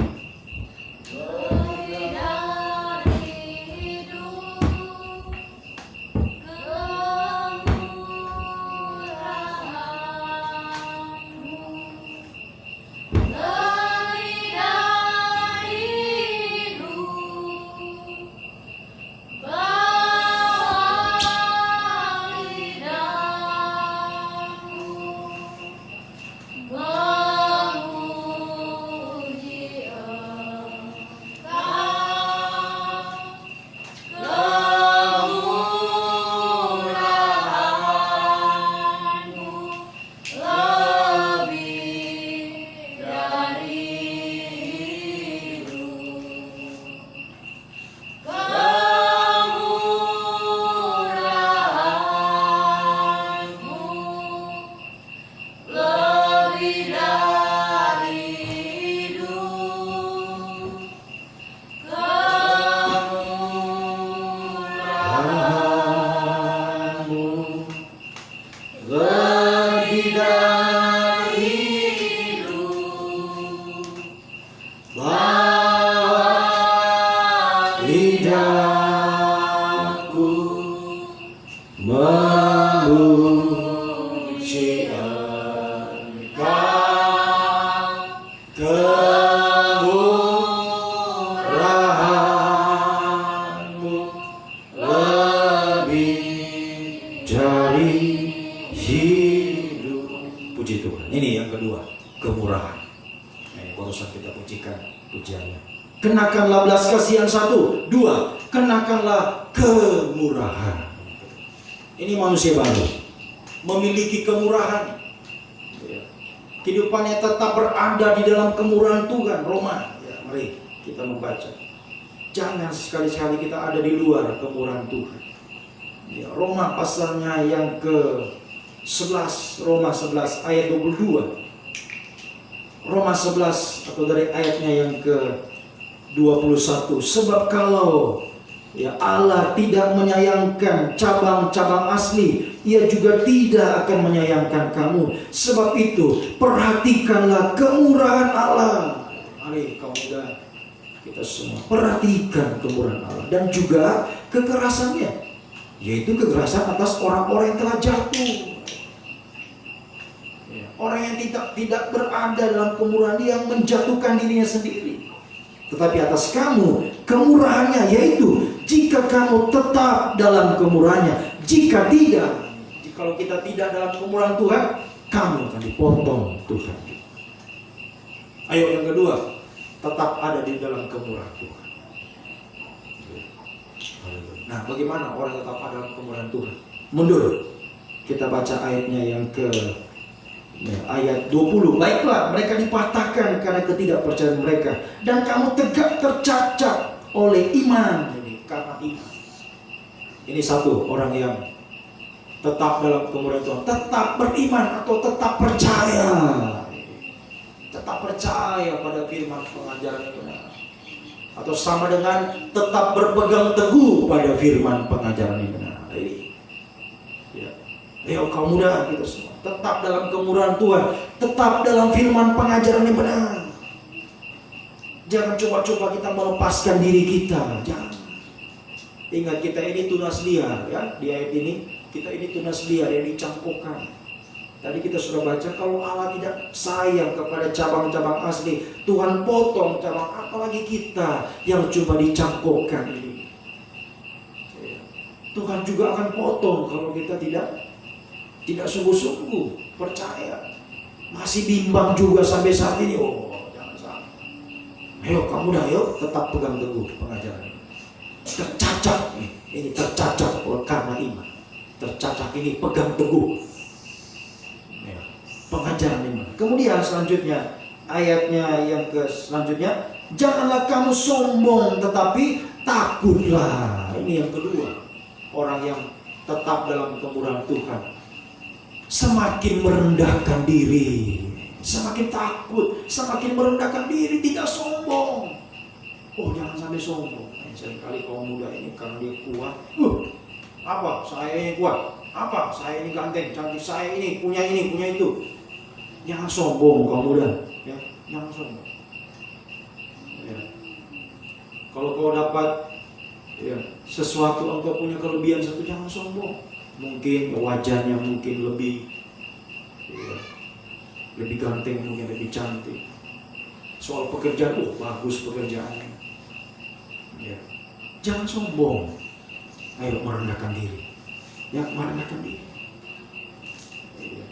lebih dari hidup, kemurahan-Mu lebih dari hidup, bawa lidahmu memuji kemurahan-Mu lebih dari hidup, kemurahan-Mu lebih dari hidup, Kemurahan-Mu lebih dari hidup, bawa lidahku memuji Engkau. Kemurahan-Mu lebih dari hidup. Puji Tuhan. Ini yang kedua, kemurahan. Ini barusan kita pujikan pujiannya. Kenakanlah belas kasihan satu, dua, kenakanlah kemurahan. Ini manusia baru, memiliki kemurahan. Ya. Kehidupannya tetap berada di dalam kemurahan Tuhan. Roma, ya, mari kita membaca. Jangan sekali-sekali kita ada di luar kemurahan Tuhan. Ya, Roma pasalnya yang ke-11, Roma 11 ayat 22. Roma 11 atau dari ayatnya yang ke-21. Sebab kalau ya Allah tidak menyayangkan cabang-cabang asli, Ia juga tidak akan menyayangkan kamu. Sebab itu perhatikanlah kemurahan Allah. Mari kaum muda, kita semua perhatikan kemurahan Allah dan juga kekerasannya, yaitu kekerasan atas orang-orang yang telah jatuh. Orang yang tidak berada dalam kemurahan yang menjatuhkan dirinya sendiri. Tetapi atas kamu kemurahannya, yaitu jika kamu tetap dalam kemurahannya. Jika tidak, kalau kita tidak dalam kemurahan Tuhan, kamu akan dipotong Tuhan. Ayo yang kedua, tetap ada di dalam kemurahan Tuhan. Nah, bagaimana orang tetap ada dalam kemurahan Tuhan? Mundur. Kita baca ayatnya yang ayat 20. Baiklah, mereka dipatahkan karena ketidakpercayaan mereka, dan kamu tegak tercacat oleh iman. Jadi karena iman. Ini satu orang yang tetap dalam kemurahan Tuhan, tetap beriman atau tetap percaya. Tetap percaya pada firman pengajaran yang benar. Atau sama dengan tetap berpegang teguh pada firman pengajaran yang benar. Ayo kaum muda kita semua, tetap dalam kemurahan Tuhan, tetap dalam firman pengajaran yang benar. Jangan coba-coba kita melepaskan diri kita. Jangan. Ingat, kita ini tunas liar, ya. Di ayat ini kita ini tunas liar yang dicangkokkan. Tadi kita sudah baca, kalau Allah tidak sayang kepada cabang-cabang asli, Tuhan potong cabang, apalagi kita yang cuma dicangkokkan ini. Tuhan juga akan potong kalau kita tidak sungguh-sungguh percaya, masih bimbang juga sampai saat ini. Oh, jangan sampai. Ayo kamu dah, yuk tetap pegang teguh pengajaran ini. Tercacat ini tercacat karena iman. Tercacat ini pegang teguh ya, pengajaran iman. Kemudian selanjutnya ayatnya yang selanjutnya, janganlah kamu sombong tetapi takutlah. Ini yang kedua, orang yang tetap dalam kemurahan Tuhan semakin merendahkan diri, semakin takut, semakin merendahkan diri, tidak sombong. Oh, jangan sampai sombong. Seringkali kaum muda ini karena dia kuat, apa saya ini kuat, apa saya ini ganteng, cantik, saya ini punya itu. Jangan sombong kaum muda, ya, jangan sombong. Ya. Kalau kau dapat ya, sesuatu, engkau punya kelebihan satu, jangan sombong. Mungkin wajahnya mungkin lebih ganteng, mungkin lebih cantik. Soal pekerjaan, bagus pekerjaannya. Ya. Jangan sombong. Ayo merendahkan diri. Ya, merendahkan diri. Ya.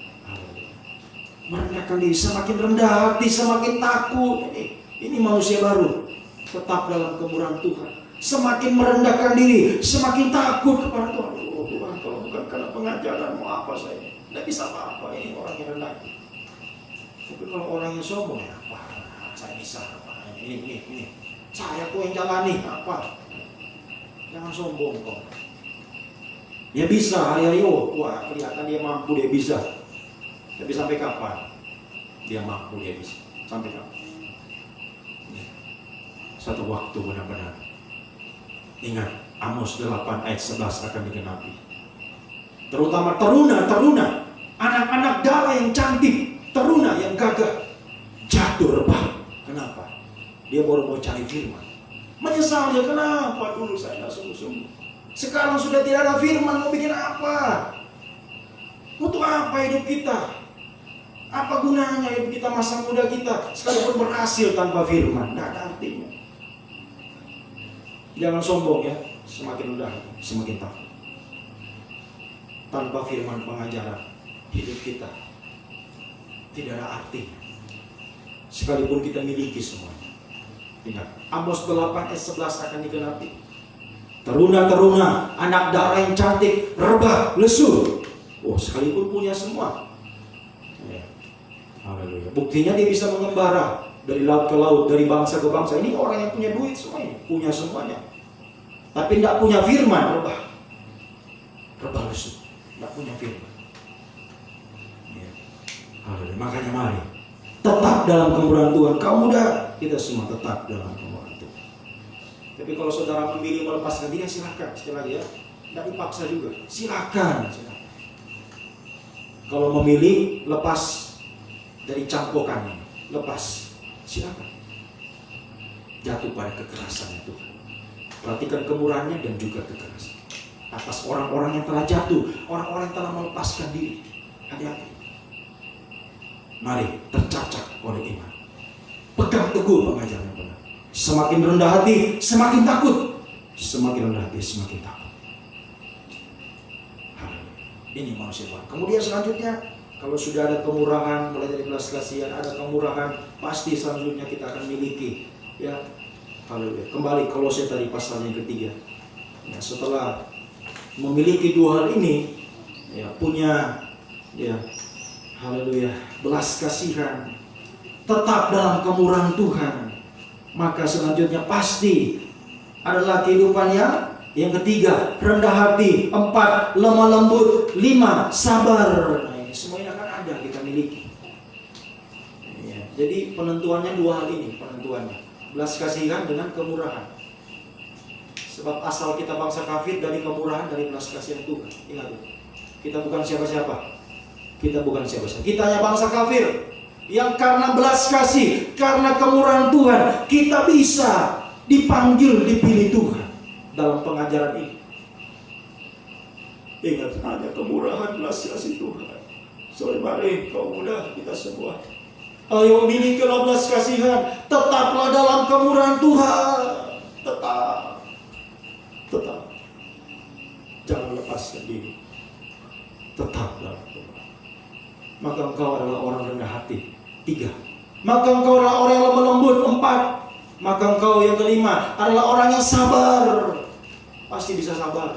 Merendahkan diri, semakin rendah hati, semakin takut. Ini manusia baru, tetap dalam kemurahan Tuhan. Semakin merendahkan diri, semakin takut kepada Tuhan. Tuhan, kalau bukan karena pengajaran, mau apa saya? Tidak bisa apa-apa, ini orang yang rendah. Tapi kalau orang yang sombong, ya apa? Saya bisa apa? Ini. Saya kok yang jalani, apa? Jangan sombong kok. Ya bisa, hari-hari, wah kelihatan dia mampu, dia bisa. Tapi sampai kapan? Dia mampu, dia bisa. Sampai kapan? Satu waktu benar-benar. Ingat, Amos 8 ayat 11 akan digenapi. Terutama teruna, anak-anak darah yang cantik, teruna yang gagah, jatuh rebah. Kenapa? Dia baru mau cari firman. Menyesal dia, kenapa dulu saya tidak sungguh-sungguh. Sekarang sudah tidak ada firman, mau bikin apa? Untuk apa hidup kita? Apa gunanya hidup kita, masa muda kita, sekalipun berhasil tanpa firman? Tidak ada artinya. Jangan sombong ya, semakin rendah, semakin takut. Tanpa firman pengajaran, hidup kita tidak ada arti. Sekalipun kita miliki semuanya. Ingat, Amos 8 ayat 11 akan digenapi. Teruna, anak darah yang cantik, rebah, lesu. Sekalipun punya semua. Ya. Haleluya. Buktinya dia bisa mengembara dari laut ke laut, dari bangsa ke bangsa. Ini orang yang punya duit semuanya, punya semuanya. Tapi tidak punya firman, rebah lesu, tidak punya firman. Ya. Haleluya. Makanya mari tetap dalam kemurahan Tuhan. Kamu muda, kita semua tetap dalam kemurahan Tuhan. Tapi kalau saudara memilih melepaskan diri, silakan. Sekali lagi ya, tidak dipaksa juga. Silakan. Kalau memilih lepas dari cangkokan, lepas, silakan. Jatuh pada kekerasannya Tuhan. Perhatikan kemurahannya dan juga kekerasan atas orang-orang yang telah jatuh, orang-orang yang telah melepaskan diri. Hati-hati. Mari tercacak oleh iman. Pegang teguh pengajaran yang benar. Semakin rendah hati, semakin takut. Semakin rendah hati, semakin takut. Ini manusia Tuhan. Kemudian selanjutnya, kalau sudah ada kemurahan, mulai dari belas kasihan, ada kemurahan, pasti selanjutnya kita akan miliki. Ya, haleluya. Kembali Kolose tadi pasal yang ketiga. Ya, setelah memiliki dua hal ini, ya, punya, ya, haleluya, belas kasihan, tetap dalam kemurahan Tuhan, maka selanjutnya pasti adalah kehidupan yang ketiga, rendah hati, 4, lemah lembut, 5, sabar. Nah, ini semuanya akan ada kita miliki. Ya, jadi penentuannya dua hal ini, penentuannya belas kasihan dengan kemurahan. Sebab asal kita bangsa kafir dari kemurahan, dari belas kasihan Tuhan. Ingat, kita bukan siapa-siapa. Kita bukan siapa-siapa. Kita hanya bangsa kafir yang karena belas kasih, karena kemurahan Tuhan, kita bisa dipanggil, dipilih Tuhan dalam pengajaran ini. Ingat, hanya kemurahan, belas kasih Tuhan. Sorry, mari kau muda, kita semua, ayo milikilah belas kasihan, tetaplah dalam kemurahan Tuhan. Tetap. Jangan lepaskan diri. Tetap dalam kemurahan. Maka engkau adalah orang rendah hati. 3. Maka engkau adalah orang yang lemah lembut. 4. Maka engkau yang kelima adalah orang yang sabar. Pasti bisa sabar.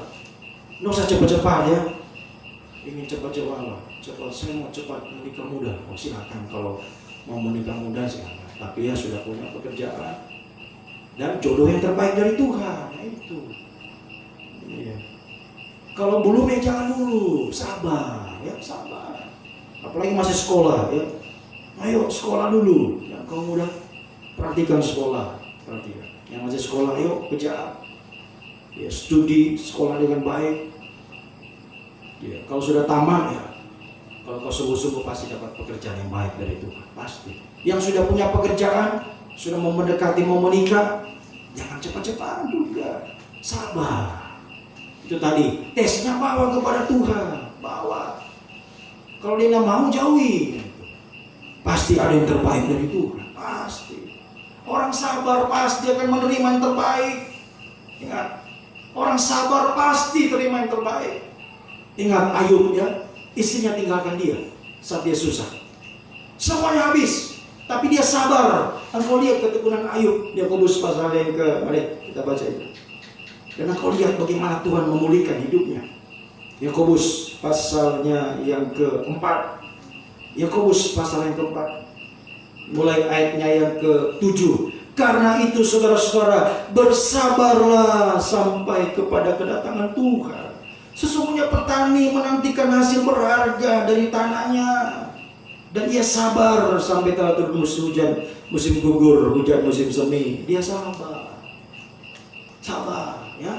Nggak usah cepat-cepat ya. Ingin cepat-cepat. Saya mau cepat menikah muda. Oh, silakan kalau mau menikah muda silakan. Tapi ya sudah punya pekerjaan dan jodoh yang terbaik dari Tuhan. Nah, itu. Iya. Kalau belum ya jangan dulu, sabar, ya sabar. Apalagi masih sekolah, ya. Ayo sekolah dulu. Yang kamu muda, perhatikan sekolah, perhatikan. Yang masih sekolah, ayo kejar. Ya, studi sekolah dengan baik. Ya, kalau sudah tamat ya, kalau kau sungguh-sungguh pasti dapat pekerjaan yang baik dari Tuhan, pasti. Yang sudah punya pekerjaan, sudah mau mendekati mau menikah, jangan cepat-cepat juga, sabar. Itu tadi, tesnya bawa kepada Tuhan, bawa. Kalau dia nggak mau, jauhi. Pasti ada yang terbaik dari Tuhan, pasti. Orang sabar pasti akan menerima yang terbaik. Ingat, orang sabar pasti terima yang terbaik. Ingat Ayub ya, istrinya tinggalkan dia saat dia susah. Semuanya habis, tapi dia sabar. Engkau lihat ketekunan Ayub, Yakobus pasal yang mari kita baca itu. Dan engkau lihat bagaimana Tuhan memulihkan hidupnya. Yakobus pasalnya yang keempat. Yakobus pasal yang keempat. Mulai ayatnya yang ke-7. Karena itu saudara-saudara, bersabarlah sampai kepada kedatangan Tuhan. Sesungguhnya petani menantikan hasil berharga dari tanahnya. Dan ia sabar sampai telah turun musim hujan, musim gugur, hujan musim semi. Dia sabar. Sabar. Ya.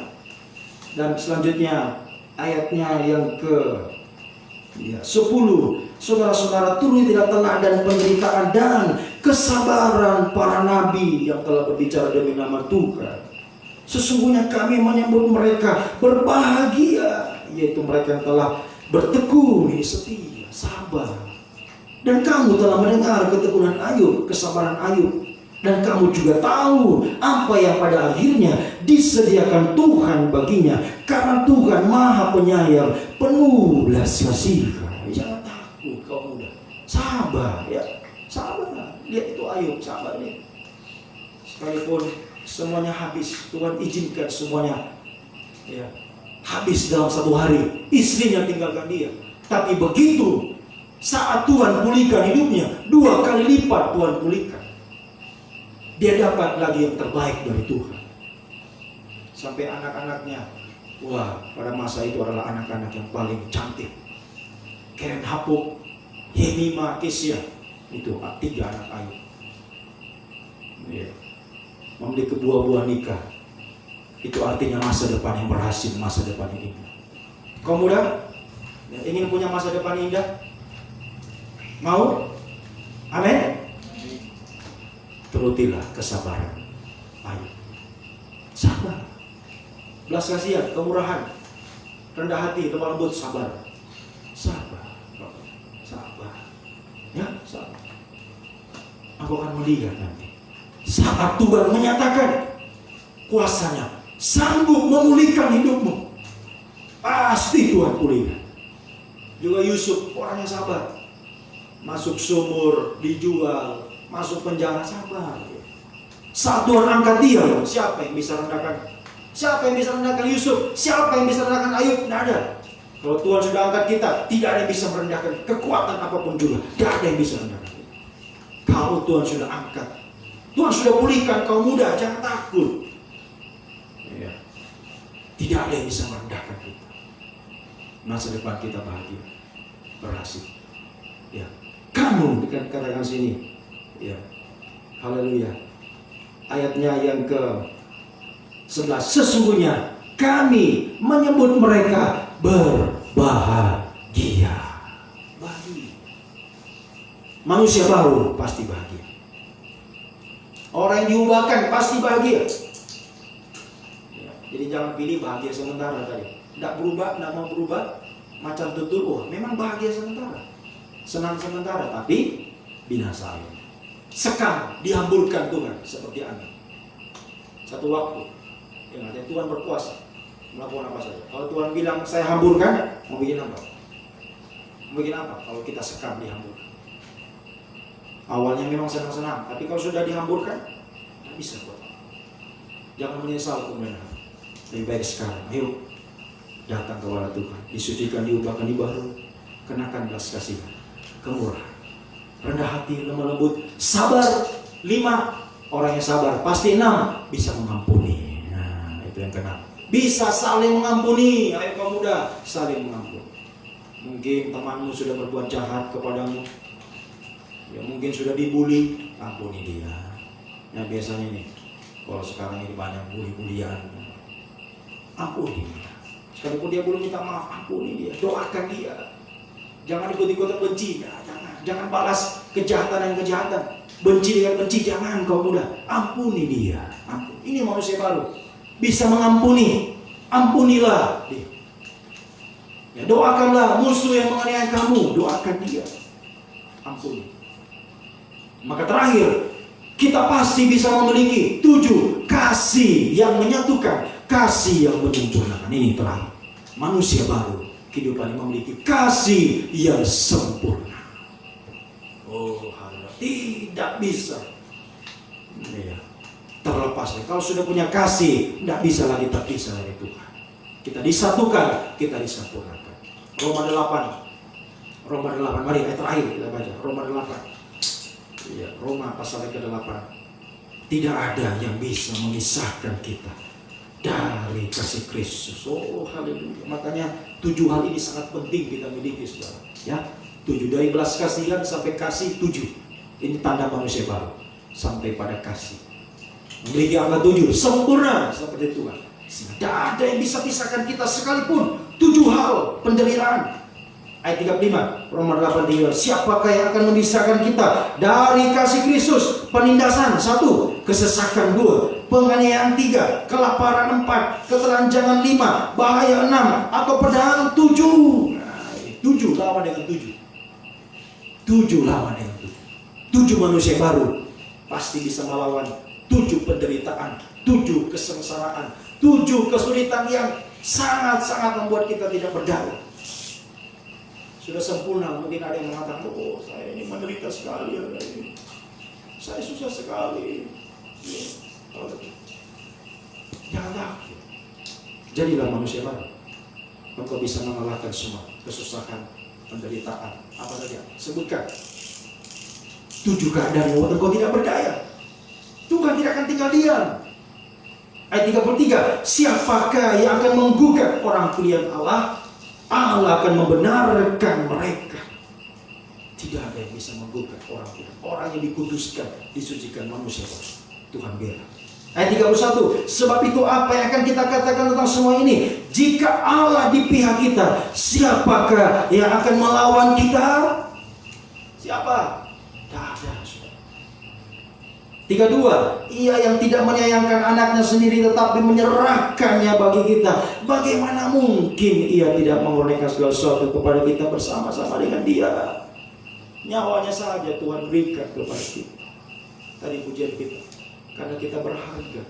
Dan selanjutnya ayatnya yang ke-10. Saudara-saudara, turun tidak teladan penderitaan dan kesabaran para nabi yang telah berbicara demi nama Tuhan. Sesungguhnya kami menyambut mereka berbahagia, yaitu mereka yang telah bertekun, setia, sabar. Dan kamu telah mendengar ketekunan Ayub, kesabaran Ayub. Dan kamu juga tahu apa yang pada akhirnya disediakan Tuhan baginya. Karena Tuhan Maha Penyayang, penuh belas kasihan. Jangan takut kau muda, sabar ya, sabar. Lihat itu Ayub, sabar nih. Sekalipun semuanya habis, Tuhan izinkan semuanya ya, habis dalam satu hari. Istrinya tinggalkan dia. Tapi begitu saat Tuhan pulihkan hidupnya, 2 kali lipat Tuhan pulihkan. dia dapat lagi yang terbaik dari Tuhan. Sampai anak-anaknya, wah, pada masa itu adalah anak-anak yang paling cantik. Keren Hapuk, Hemima, Kesia, itu 3 anak Ayub. Ya. Memiliki buah-buah nikah, itu artinya masa depan yang berhasil, masa depan yang indah. Kaum muda, ingin punya masa depan indah? Mau? Amin? Turutilah kesabaran Ayub. Sabar, belas kasihan, kemurahan, rendah hati, lemah lembut, sabar. Sabar, sabar, ya, sabar. Aku akan melihat nanti saat Tuhan menyatakan kuasanya sanggup memulihkan hidupmu. Pasti Tuhan pulihkan. Juga Yusuf orang yang sabar. Masuk sumur, dijual, masuk penjara, sabar. Saat Tuhan angkat dia, siapa yang bisa rendahkan? Siapa yang bisa rendahkan Yusuf? Siapa yang bisa rendahkan Ayub? Tidak ada. Kalau Tuhan sudah angkat kita, tidak ada yang bisa merendahkan. Kekuatan apapun juga, tidak ada yang bisa rendahkan kita. Kalau Tuhan sudah angkat, Tuhan sudah pulihkan, kaum muda, jangan takut. Ya. Tidak ada yang bisa merendahkan kita. Masa depan kita bahagia, berhasil. Ya. Kamu dikatakan sini, ya, haleluya. Ayatnya yang ke-11, sesungguhnya kami menyebut mereka berbahagia. Bahagia. Manusia baru pasti bahagia. Orang yang diubahkan pasti bahagia. Ya, jadi jangan pilih bahagia sementara tadi. Tidak berubah, tidak mau berubah, macam tutur, oh memang bahagia sementara, senang sementara, tapi binasa. Sekam dihamburkan Tuhan seperti angin. Satu waktu, yang artinya Tuhan berkuasa melakukan apa saja. Kalau Tuhan bilang saya hamburkan, mau bikin apa? Mau bikin apa? Kalau kita sekam dihamburkan. Awalnya memang senang-senang, tapi kalau sudah dihamburkan, tidak bisa buat. Jangan menyesal kemudian. Lebih baik sekarang, ayo datang kepada Tuhan, disucikan, diubahkan, dibaharui, kenakan belas kasihan, kemurahan, rendah hati, lemah lembut, sabar. 5, orang yang sabar pasti 6, bisa mengampuni. Nah, itu yang ke-6. Bisa saling mengampuni. Ayo kaum muda, saling mengampuni. Mungkin temanmu sudah berbuat jahat kepadamu, ya mungkin sudah dibully, ampuni dia. Nah biasanya nih, kalau sekarang ini banyak bully-bulian, ampuni dia. Sekalipun dia belum minta maaf, ampuni dia, doakan dia. Jangan ikut-ikutan benci, nah, jangan balas kejahatan dengan kejahatan, benci dengan benci, jangan kaum muda. Ampuni dia, ampuni. Ini manusia baru, bisa mengampuni, ampunilah dia. Ya, doakanlah musuh yang menganiaya kamu, doakan dia, ampuni. Maka terakhir, kita pasti bisa memiliki 7 kasih yang menyatukan, kasih yang menyempurnakan. Ini terakhir, manusia baru kehidupan memiliki kasih yang sempurna. Oh, tidak bisa ya, terlepas. Kalau sudah punya kasih, tidak bisa lagi terpisah dari Tuhan. Kita disatukan, kita disempurnakan. Roma 8, mari ayat terakhir kita baca. Roma 8. Ya, Roma pasal ke-8. Tidak ada yang bisa memisahkan kita dari kasih Kristus. Oh, haleluya. Makanya 7 hal ini sangat penting kita miliki, saudara. Ya, 7, dari belas kasihan sampai kasih 7. Ini tanda manusia baru sampai pada kasih. Memiliki angka 7, sempurna seperti Tuhan. Tidak ada yang bisa pisahkan kita sekalipun. 7 hal penderitaan. Ayat 35, Roma 8:3. Siapakah yang akan memisahkan kita dari kasih Kristus? Penindasan 1, kesesakan 2, penganiayaan 3, kelaparan 4, ketelanjangan 5, bahaya 6, atau pedang 7. Nah, 7 lawan dengan 7. 7 lawan dengan 7. 7 manusia baru pasti bisa melawan 7 penderitaan, 7 kesengsaraan, 7 kesulitan yang sangat-sangat membuat kita tidak berdaya. Sudah sempurna, mungkin ada yang mengatakan, oh saya ini menderita sekali, saya susah sekali. Jangan takut. Jadilah manusia baru. Engkau bisa mengalahkan semua kesusahan, penderitaan, apa saja. Sebutkan 7 keadaan membuat engkau tidak berdaya. Tuhan tidak akan tinggal diam. Ayat 33, siapakah yang akan menggugat orang pilihan Allah? Allah akan membenarkan mereka. Tidak ada yang bisa menggugat orang pilihan. Orang yang dikuduskan, disucikan manusia, Tuhan bela. Ayat 31, sebab itu apa yang akan kita katakan tentang semua ini? Jika Allah di pihak kita, siapakah yang akan melawan kita? Siapa? Tidak ada. 32, ia yang tidak menyayangkan anaknya sendiri tetapi menyerahkannya bagi kita, bagaimana mungkin ia tidak mengurniakan segala sesuatu kepada kita bersama-sama dengan dia? Nyawanya saja Tuhan berikan kepada kita. Tadi pujian kita, karena kita berharga,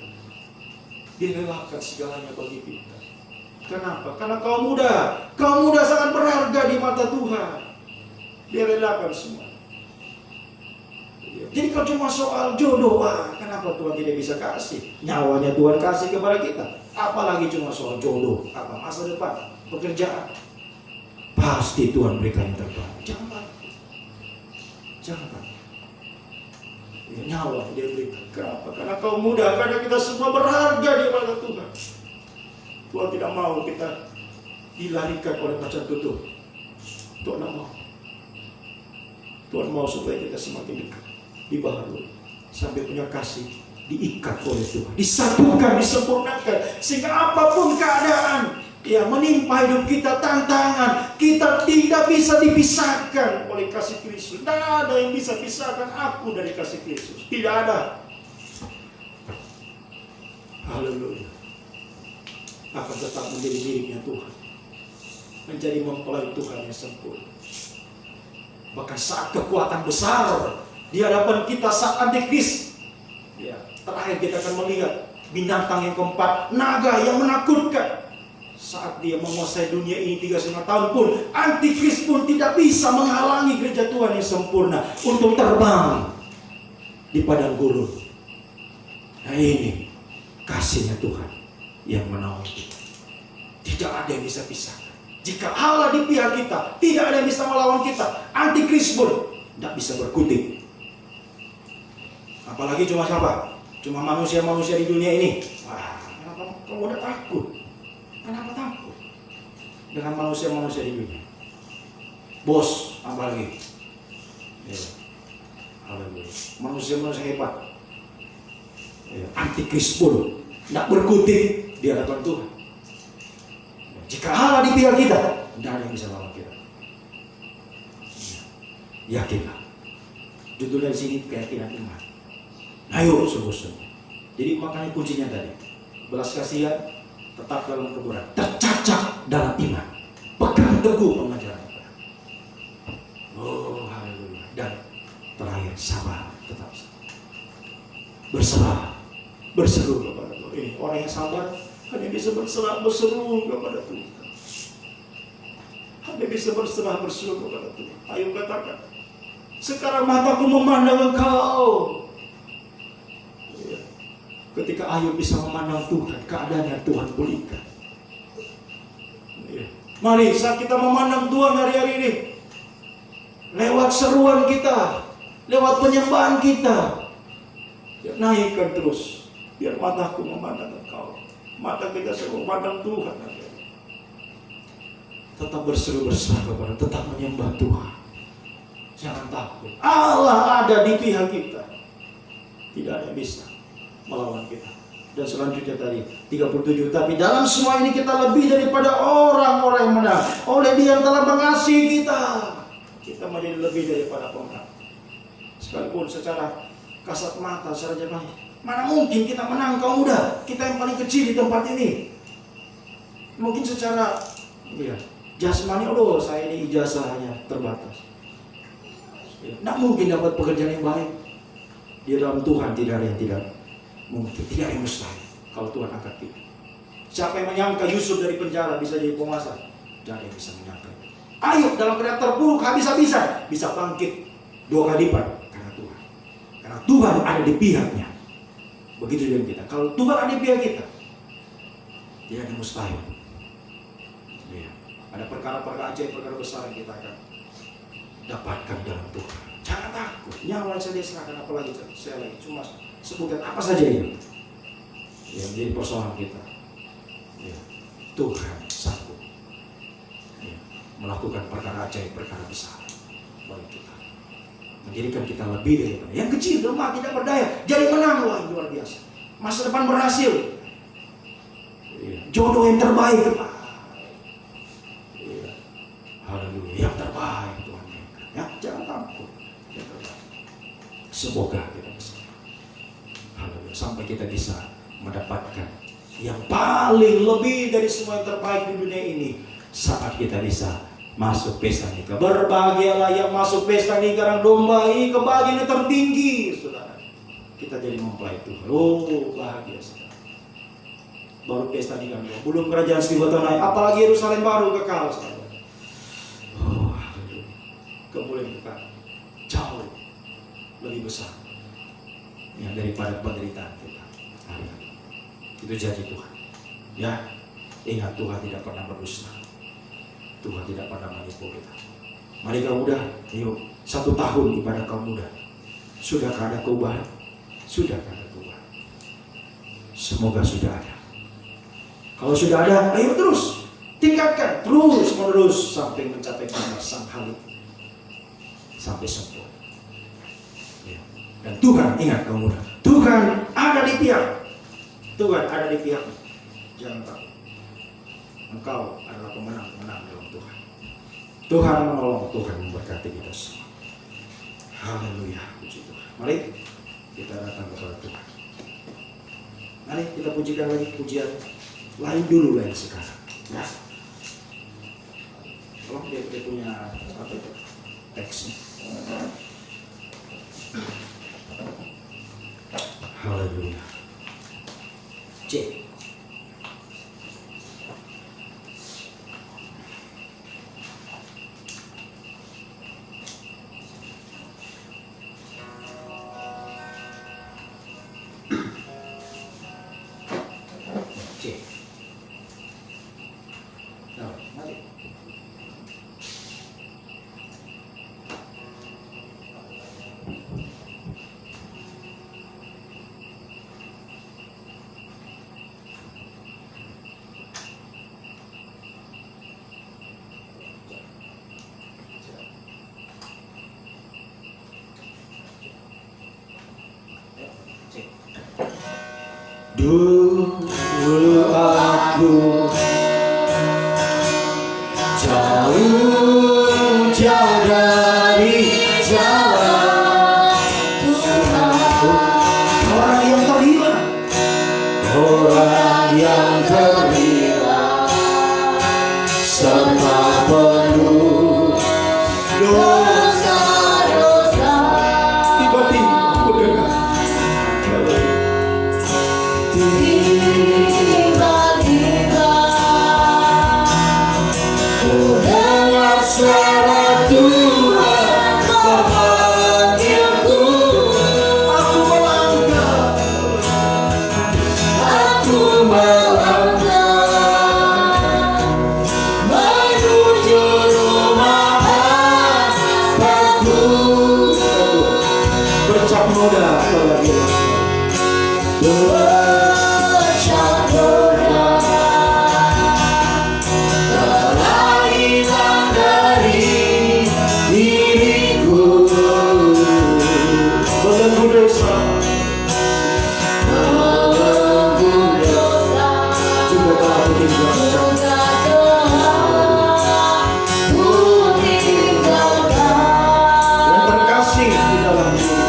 Dia relakan segalanya bagi kita. Kenapa? Karena kaum muda sangat berharga di mata Tuhan. Dia relakan semua. Jadi kalau cuma soal jodoh, kenapa Tuhan tidak bisa kasih? Nyawanya Tuhan kasih kepada kita. Apalagi cuma soal jodoh, apa masa depan, pekerjaan. Pasti Tuhan berikan yang terbaik. Jangan. Ya, nyawa dia berikan. Kenapa? Karena kaum muda, karena kita semua berharga di mata Tuhan. Tuhan tidak mau kita dilarikan oleh macan tutul. Tuhan tidak mau. Tuhan mau supaya kita semakin dekat, dibaharui, sampai punya kasih diikat oleh Tuhan, disatukan, disempurnakan, sehingga apapun keadaan yang menimpa hidup kita, tantangan, kita tidak bisa dipisahkan oleh kasih Kristus. Tidak ada yang bisa pisahkan aku dari kasih Kristus. Tidak ada. Haleluya. Akan tetap menjadi miliknya Tuhan, menjadi mempelai Tuhan yang sempurna. Bahkan saat kekuatan besar di hadapan kita, saat antikris, ya, terakhir kita akan melihat binatang yang keempat, naga yang menakutkan. Saat dia menguasai dunia ini 3,5 tahun pun, antikris pun tidak bisa menghalangi gereja Tuhan yang sempurna untuk terbang di padang gurun. Nah, ini kasihnya Tuhan yang menaungi kita. Tidak ada yang bisa pisahkan. Jika Allah di pihak kita, tidak ada yang bisa melawan kita. Antikris pun tidak bisa berkutik. Apalagi cuma siapa? Cuma manusia-manusia di dunia ini. Wah, kenapa kamu udah takut? Kenapa takut dengan manusia-manusia di dunia? Bos, apalagi? Ya. Manusia-manusia hebat. Ya. Antikris pun tidak berkutik di hadapan Tuhan. Jika Allah di pihak kita, tidak ada yang bisa lawan kita. Yakinlah. Judul dari sini keyakinan iman. Ayo sungguh-sungguh. Jadi makanya kuncinya tadi, belas kasihan, tetap dalam kebenaran, tercacak dalam iman, pegang teguh pengajaran. Oh, haleluya. Dan terakhir, sabar, tetap sabar. Berserah, berseru kepada Tuhan. Ini orang yang sabar hanya bisa berserah, berseru kepada Tuhan. Hanya bisa berserah, berseru kepada Tuhan. Ayo katakan, sekarang mataku memandang Engkau. Ya. Ketika Ayub bisa memandang Tuhan, keadaannya Tuhan pulihkan. Ya. Mari saat kita memandang Tuhan hari-hari ini, lewat seruan kita, lewat penyembahan kita, ya, naikkan terus, biar mataku memandang Engkau. Mata kita semua memandang Tuhan. Tetap berseru berserah kepada, tetap menyembah Tuhan. Jangan takut. Allah ada di pihak kita. Tidak ada yang bisa melawan kita. Dan selanjutnya tadi 37, tapi dalam semua ini kita lebih daripada orang-orang yang menang. Oleh Dia yang telah mengasihi kita, kita menjadi lebih daripada pemenang. Sekalipun secara kasat mata, secara jemaah, mana mungkin kita menang kaum muda, kita yang paling kecil di tempat ini. Mungkin secara jasmani, saya ini ijazahnya terbatas. Tidak mungkin dapat pekerjaan yang baik. Di dalam Tuhan tidak ada yang tidak mungkin, tidak ada yang mustahil kalau Tuhan angkat kita. Siapa yang menyangka Yusuf dari penjara bisa jadi penguasa? Tidak ada yang bisa menyangka. Ayub dalam keadaan terpuruk habis-habisan bisa bangkit 2 kali lipat karena Tuhan. Karena Tuhan ada di pihaknya. Begitu dengan kita. Kalau Tuhan ada di pihak kita, tidak ada yang mustahil. Ya. Ada perkara-perkara ajaib, perkara besar yang kita akan dapatkan dalam Tuhan. Jangan takut. Nyawa saya diserahkan, apalagi saya lagi cuma Sebutkan apa saja itu yang menjadi persoalan kita. Ya, Tuhan sanggup ya, melakukan perkara ajaib, perkara besar bagi kita, menjadikan kita lebih daripada yang kecil, lemah, tidak berdaya, jadi menang. Wah, luar biasa. Masa depan berhasil. Ya, jodoh yang terbaik. Ya, haleluya, yang terbaik Tuhan. Ya, jangan takut. Yang terbaik. Semoga kita bisa. Haleluya, sampai kita bisa mendapatkan yang paling lebih dari semua yang terbaik di dunia ini saat kita bisa masuk pesta nikah. Berbahagialah yang masuk pesta nikah Karang Domba ini, kebahagiaan yang tertinggi, saudara. Kita jadi mempelai Tuhan. Oh, bahagia saudara. Baru pesta nikah, belum kerajaan seribu tahun naik, apalagi Yerusalem baru kekal, saudara. Oh, haleluya. Kemuliaan kita jauh lebih besar ya daripada penderitaan kita. Itu janji Tuhan. Ya, ingat Tuhan tidak pernah berdusta. Tuhan tidak pernah menipu kita. Mari kaum muda, yuk 1 tahun ibadah kaum muda. Sudahkah ada perubahan? Sudahkah ada perubahan? Semoga sudah ada. Kalau sudah ada, ayo terus tingkatkan, terus menerus sampai mencapai gambar Sang Halik, sampai sempurna. Ya. Dan Tuhan, ingat kaum muda, Tuhan ada di pihak. Tuhan ada di pihak. Jangan takut. Engkau adalah pemenang-pemenang dalam Tuhan. Tuhan menolong, Tuhan memberkati kita semua. Haleluya, puji Tuhan. Mari kita datang kepada Tuhan. Mari kita pujikan lagi pujian lain dulu lain sekarang. Ya. Tolong dia punya apa itu? Teksnya. Haleluya. C. C. Nah, mari. Dulu aku jauh dari jalan Tuhan, orang yang terhilang, serta penuh dosa-dosa. Tiba-tiba aku dengar suara Tuhan memanggilku. Aku melangkah menuju rumah Bapakku. Bercak muda lagi. Bercak muda telah hilang dari diriku. Belenggu dosa, juga telah kutinggalkan. Dan terkasih di dalam diri.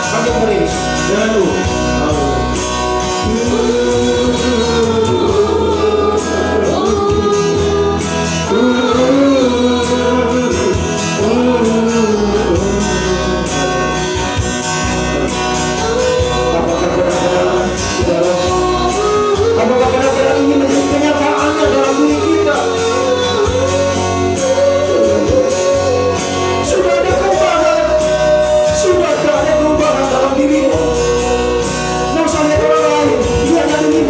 Sambil merilis. Jangan dulu. Apakah benar-benar, saudara? Apakah benar-benar ini menjadi kenyataannya dalam diri kita? Sudah ada perubahan, sudah ada perubahan dalam dirimu. Nggak usah lihat orang lain, lihat diri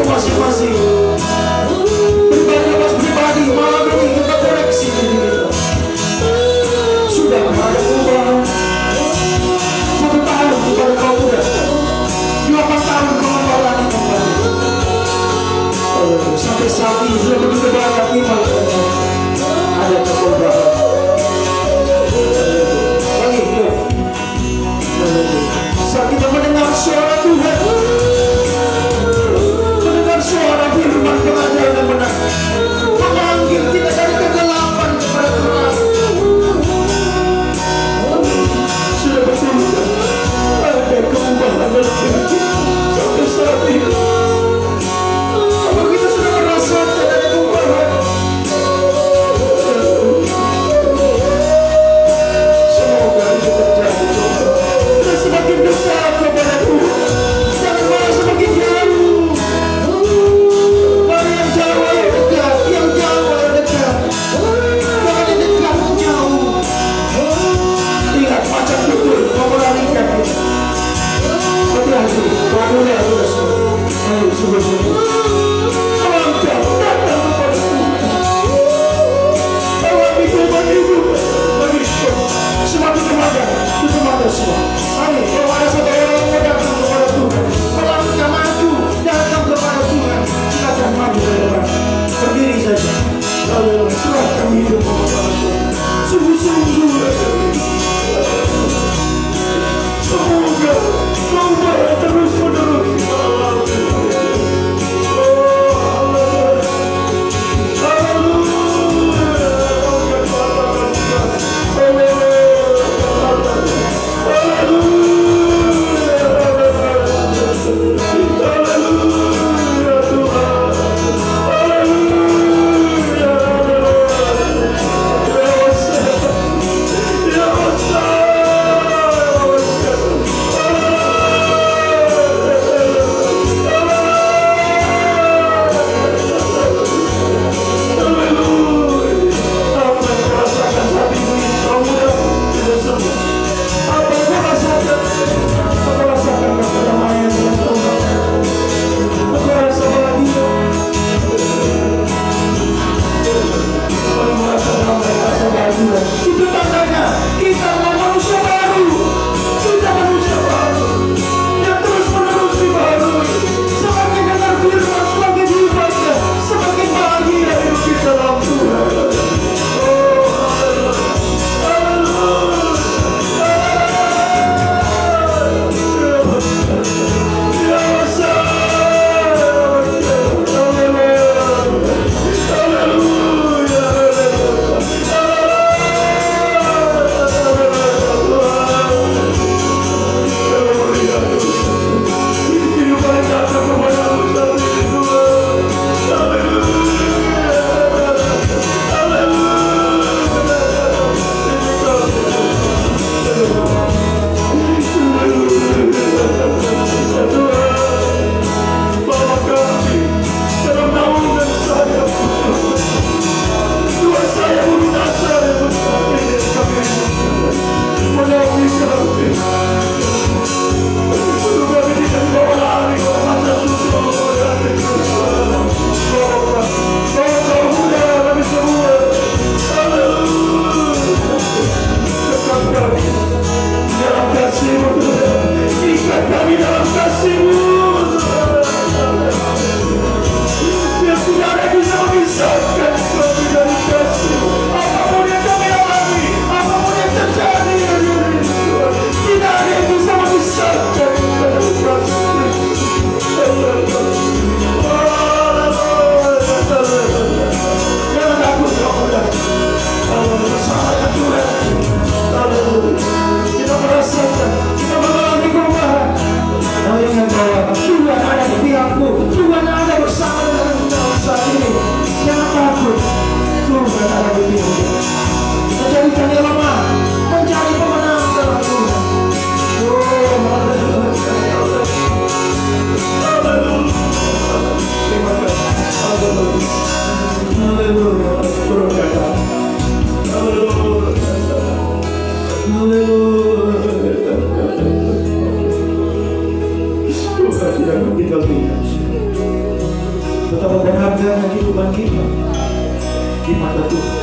kita di mata Tuhan,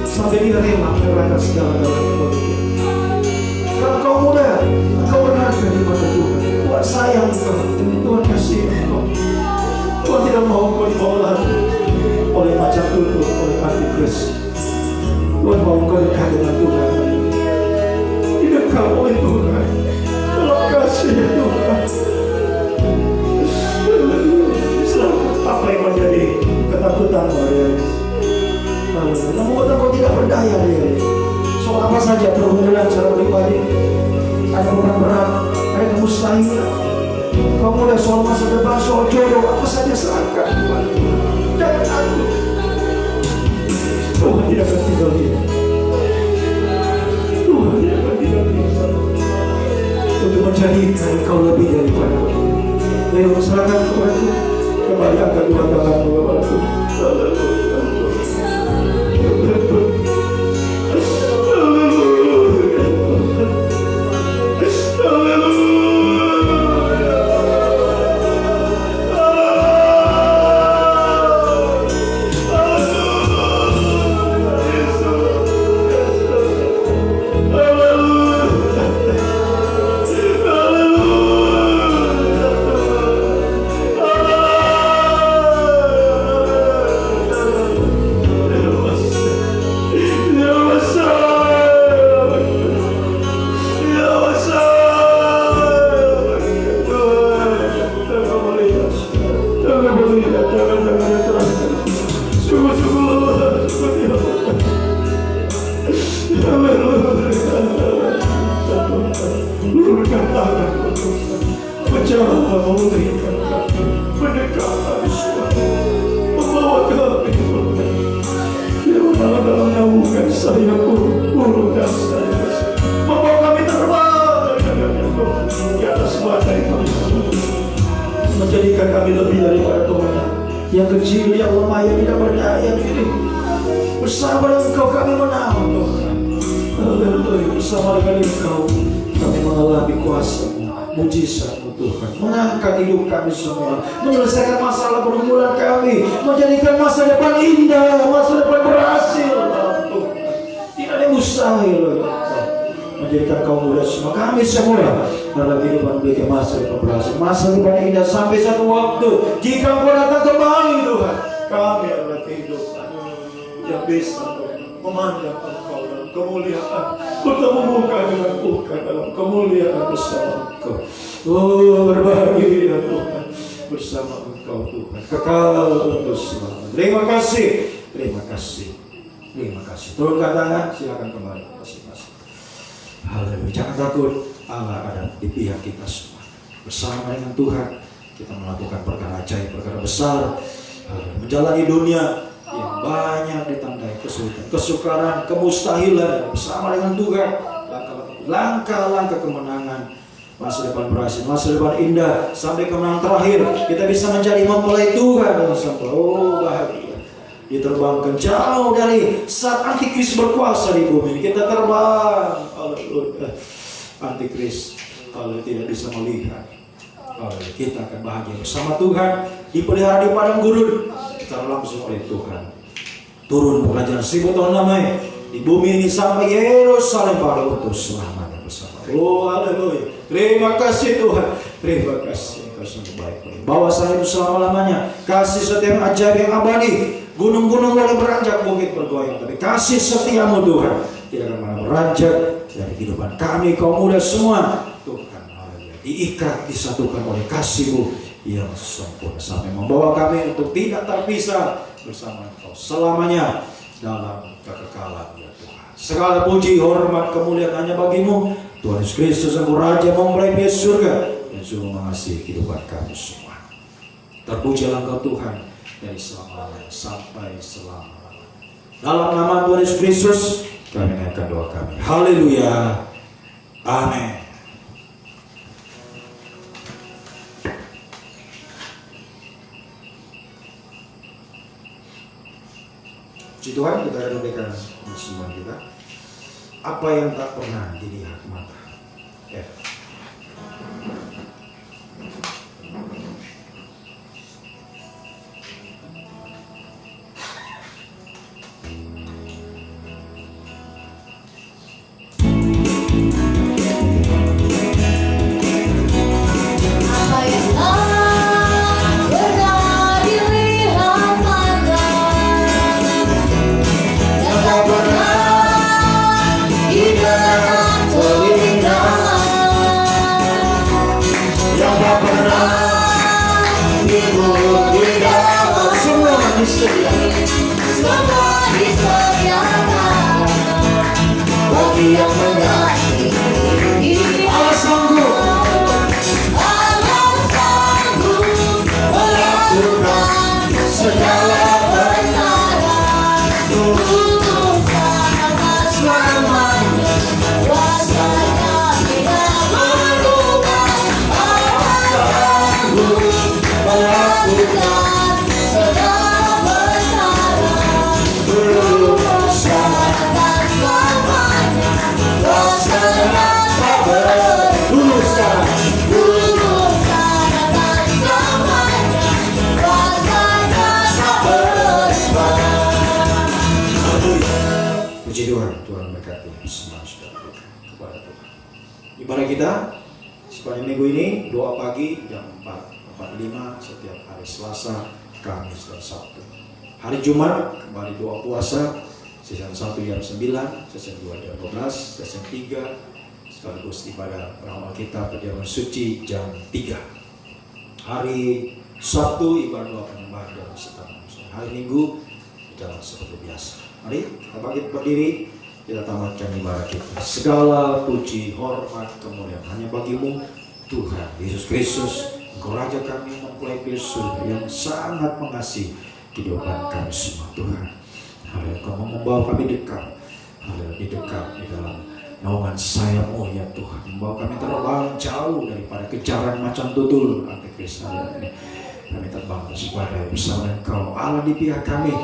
sampai dia rela menyerahkan segala-galanya bagi kita. Kalau kau muda, kau berharga di mata Tuhan. Tuhan sayang kau, Tuhan kasih kau. Tuhan tidak mau kau dibawa lari oleh macam tutur, oleh antikris. Tuhan mau kau dekat dengan Tuhan, didekat oleh Tuhan, dalam kasih Tuhan. Apa yang menjadi ketakutan hari ini? Namun kau tidak berdaya hari ini. Soal apa saja perhubungan secara pribadi, ada berat-berat, ada kemustahilan. Kau muda soal masa depan, soal jodoh, apa saja serahkan Tuhan. Jangan takut. Tuhan tidak akan tinggal diam. Tuhan tidak akan tinggal diam untuk menjadikan kau lebih daripada Ayo serahkan kepada Tuhan. Kembali angkat dua tanganmu kepada Tuhan. Menjadikan kami lebih daripada Tuhan, yang kecil, yang lemah, yang tidak berdaya ini. Bersama dengan Engkau kami menang Tuhan. Haleluya. Bersama dengan Engkau kami mengalami kuasa-Mu, mujizat-Mu Tuhan, mengangkat hidup kami semua, menyelesaikan masalah pergumulan kami, menjadikan masa depan indah, masa depan berhasil Tuhan. Tidak ada yang mustahil menjadikan kaum muda semua, kami semua dalam kehidupan mereka masa depan berhasil, masa depan indah sampai satu waktu jika Engkau datang kembali Tuhan, kami adalah kehidupan yang bisa memandang Engkau dalam kemuliaan, bertemu muka dengan muka dalam kemuliaan bersama Engkau. Oh, berbahagia Tuhan bersama Engkau Tuhan, kekal untuk selamanya. Terima kasih, terima kasih, terima kasih. Turunkan tangan, silakan kembali masing-masing. Haleluya. Jangan takut, Allah ada di pihak kita semua. Bersama dengan Tuhan kita melakukan perkara ajaib, perkara besar, menjalani dunia yang banyak ditandai kesulitan, kesukaran, kemustahilan. Bersama dengan Tuhan, langkah-langkah kemenangan, masa depan berhasil, masa depan indah, sampai kemenangan terakhir. Kita bisa menjadi mempelai Tuhan dengan sampai bahagia. Diterbangkan jauh dari saat antikris berkuasa di bumi. Kita terbang, haleluya. Antikris kalau tidak bisa melihat, kita akan bahagia bersama Tuhan, dipelihara di padang gurun, kita langsung oleh Tuhan. Turun kerajaan 1000 tahun lamanya di bumi ini sampai Yerusalem pada waktu selamanya bersama. Oh, haleluya. Terima kasih Tuhan, terima kasih Engkau sungguh baik. Bawa saya itu selama-lamanya, kasih setia yang ajaib yang abadi. Gunung-gunung boleh beranjak, bukit bergoyang, tapi kasih setiamu Tuhan tidak akan pernah beranjak dari kehidupan kami kaum muda semua Tuhan. Haleluya. Diikat, disatukan oleh kasih-Mu yang sempurna sampai membawa kami untuk tidak terpisah bersama Engkau selamanya dalam kekekalan ya Tuhan. Segala puji, hormat, kemuliaan hanya bagi-Mu Tuhan Yesus Kristus, Engkau Raja mempelai di surga yang sungguh mengasihi kehidupan kami semua. Terpujilah Engkau Tuhan dari selama-lamanya sampai selama-lamanya. Dalam nama Tuhan Yesus Kristus kami naikkan doa kami. Haleluya. Amin. Puji Tuhan, kita renungkan persembahan kita. Apa yang tak pernah dilihat mata. Ibadah kita sepanjang minggu ini doa pagi jam 4:45 setiap hari Selasa, Kamis, dan Sabtu. Hari Jumat kembali doa puasa, season 1 jam 9, season 2 jam 12, season 3 sekaligus ibadah ramal kita perjamuan suci jam 3. Hari Sabtu ibadah doa penyembahan jam 1. Hari Minggu jalan seperti biasa. Mari kita bangkit berdiri, kita tamatkan ibadah kita. Segala puji, hormat, kemuliaan hanya bagimu Tuhan Yesus Kristus, Engkau Raja kami mempelai surga yang sangat mengasihi kehidupan kami semua Tuhan. Haleluya, Kau membawa kami dekat, haleluya, di dekat di dalam naungan sayap-Mu ya Tuhan, membawa kami terbang jauh daripada kejaran macan tutul antikris ini. Kami terbang bersama Engkau Allah di pihak kami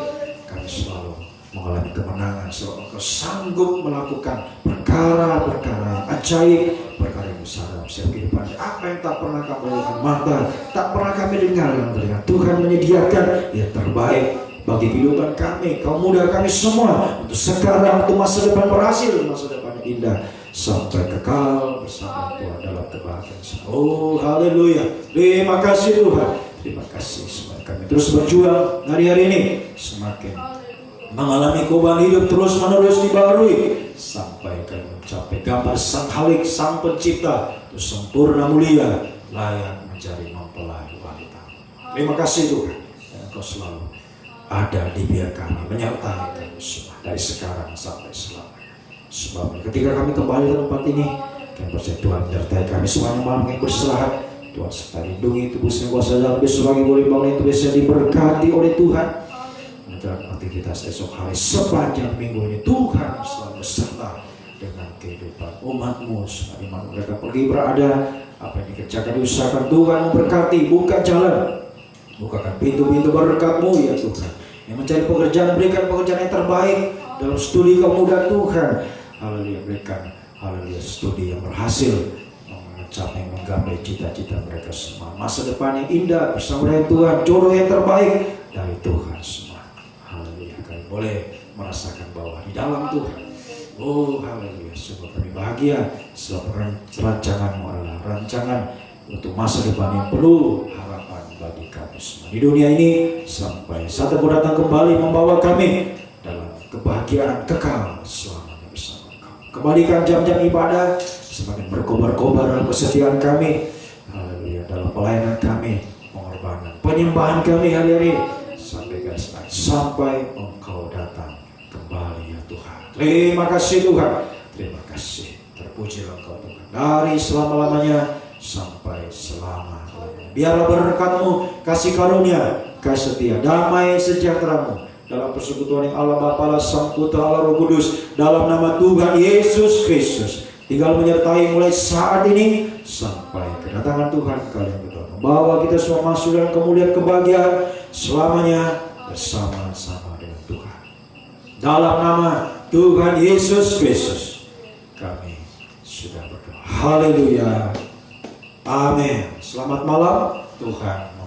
selalu mengalami kemenangan sebab Engkau sanggup melakukan perkara-perkara yang ajaib, perkara yang besar dalam setiap kehidupan. Apa yang tak pernah kami lihat mata, tak pernah kami dengar yang telinga, Tuhan menyediakan yang terbaik bagi kehidupan kami, kaum muda kami semua, untuk sekarang, untuk masa depan berhasil, masa depan indah sampai kekal bersama Tuhan dalam kebahagiaan. Oh haleluya, terima kasih Tuhan, terima kasih. Semoga kami terus berjuang hari-hari ini semakin mengalami perubahan hidup terus menerus dibarui sampai kami mencapai gambar Sang Khalik, Sang Pencipta, terus sempurna mulia, layak menjadi mempelai wanita. Terima kasih Tuhan, dan Engkau selalu ada di pihak kami, menyertai kami semua dari sekarang sampai selamanya. Sebab ketika kami kembali ke tempat ini, kami percaya Tuhan menyertai kami semuanya malam yang beristirahat. Tuhan serta lindungi tubuh yang kuasa dalam besok pagi boleh bangun itu bisa diberkati oleh Tuhan. Dalam aktivitas esok hari sepanjang minggu ini Tuhan selalu beserta dengan kehidupan umat-Mu di mana mereka pergi berada, apa yang dikerjakan diusahakan Tuhan memberkati, buka jalan, bukakan pintu-pintu berkat-Mu ya Tuhan. Yang mencari pekerjaan berikan pekerjaan yang terbaik dalam studi kaum muda Tuhan. Haleluya, berikan haleluya studi yang berhasil mencapai menggapai cita-cita mereka semua, masa depan yang indah bersama dengan Tuhan, jodoh yang terbaik dari Tuhan semua. Boleh merasakan bahwa di dalam Tuhan, oh haleluya, sungguh kami bahagia sebab rancangan-Mu adalah rancangan untuk masa depan yang penuh harapan bagi kami semua di dunia ini sampai saat Engkau datang kembali membawa kami dalam kebahagiaan kekal selamanya bersama Engkau. Kembalikan jam-jam ibadah semakin berkobar-kobar dalam kesetiaan kami, haleluya, dalam pelayanan kami, pengorbanan, penyembahan kami hari-hari sampai Engkau datang kembali ya Tuhan. Terima kasih Tuhan, terima kasih, terpujilah Engkau Tuhan dari selama-lamanya sampai selama-lamanya. Biarlah berkat-Mu, kasih karunia, kasih setia, damai sejahtera-Mu dalam persekutuan yang Allah Bapa, Allah Sang Putra, Allah Roh Kudus, dalam nama Tuhan Yesus Kristus tinggal menyertai mulai saat ini sampai kedatangan Tuhan kali yang kedua, membawa kita semua masuk dalam kemuliaan kebahagiaan selamanya bersama-sama dengan Tuhan. Dalam nama Tuhan Yesus Kristus kami sudah berdoa. Haleluya. Amin. Selamat malam. Tuhan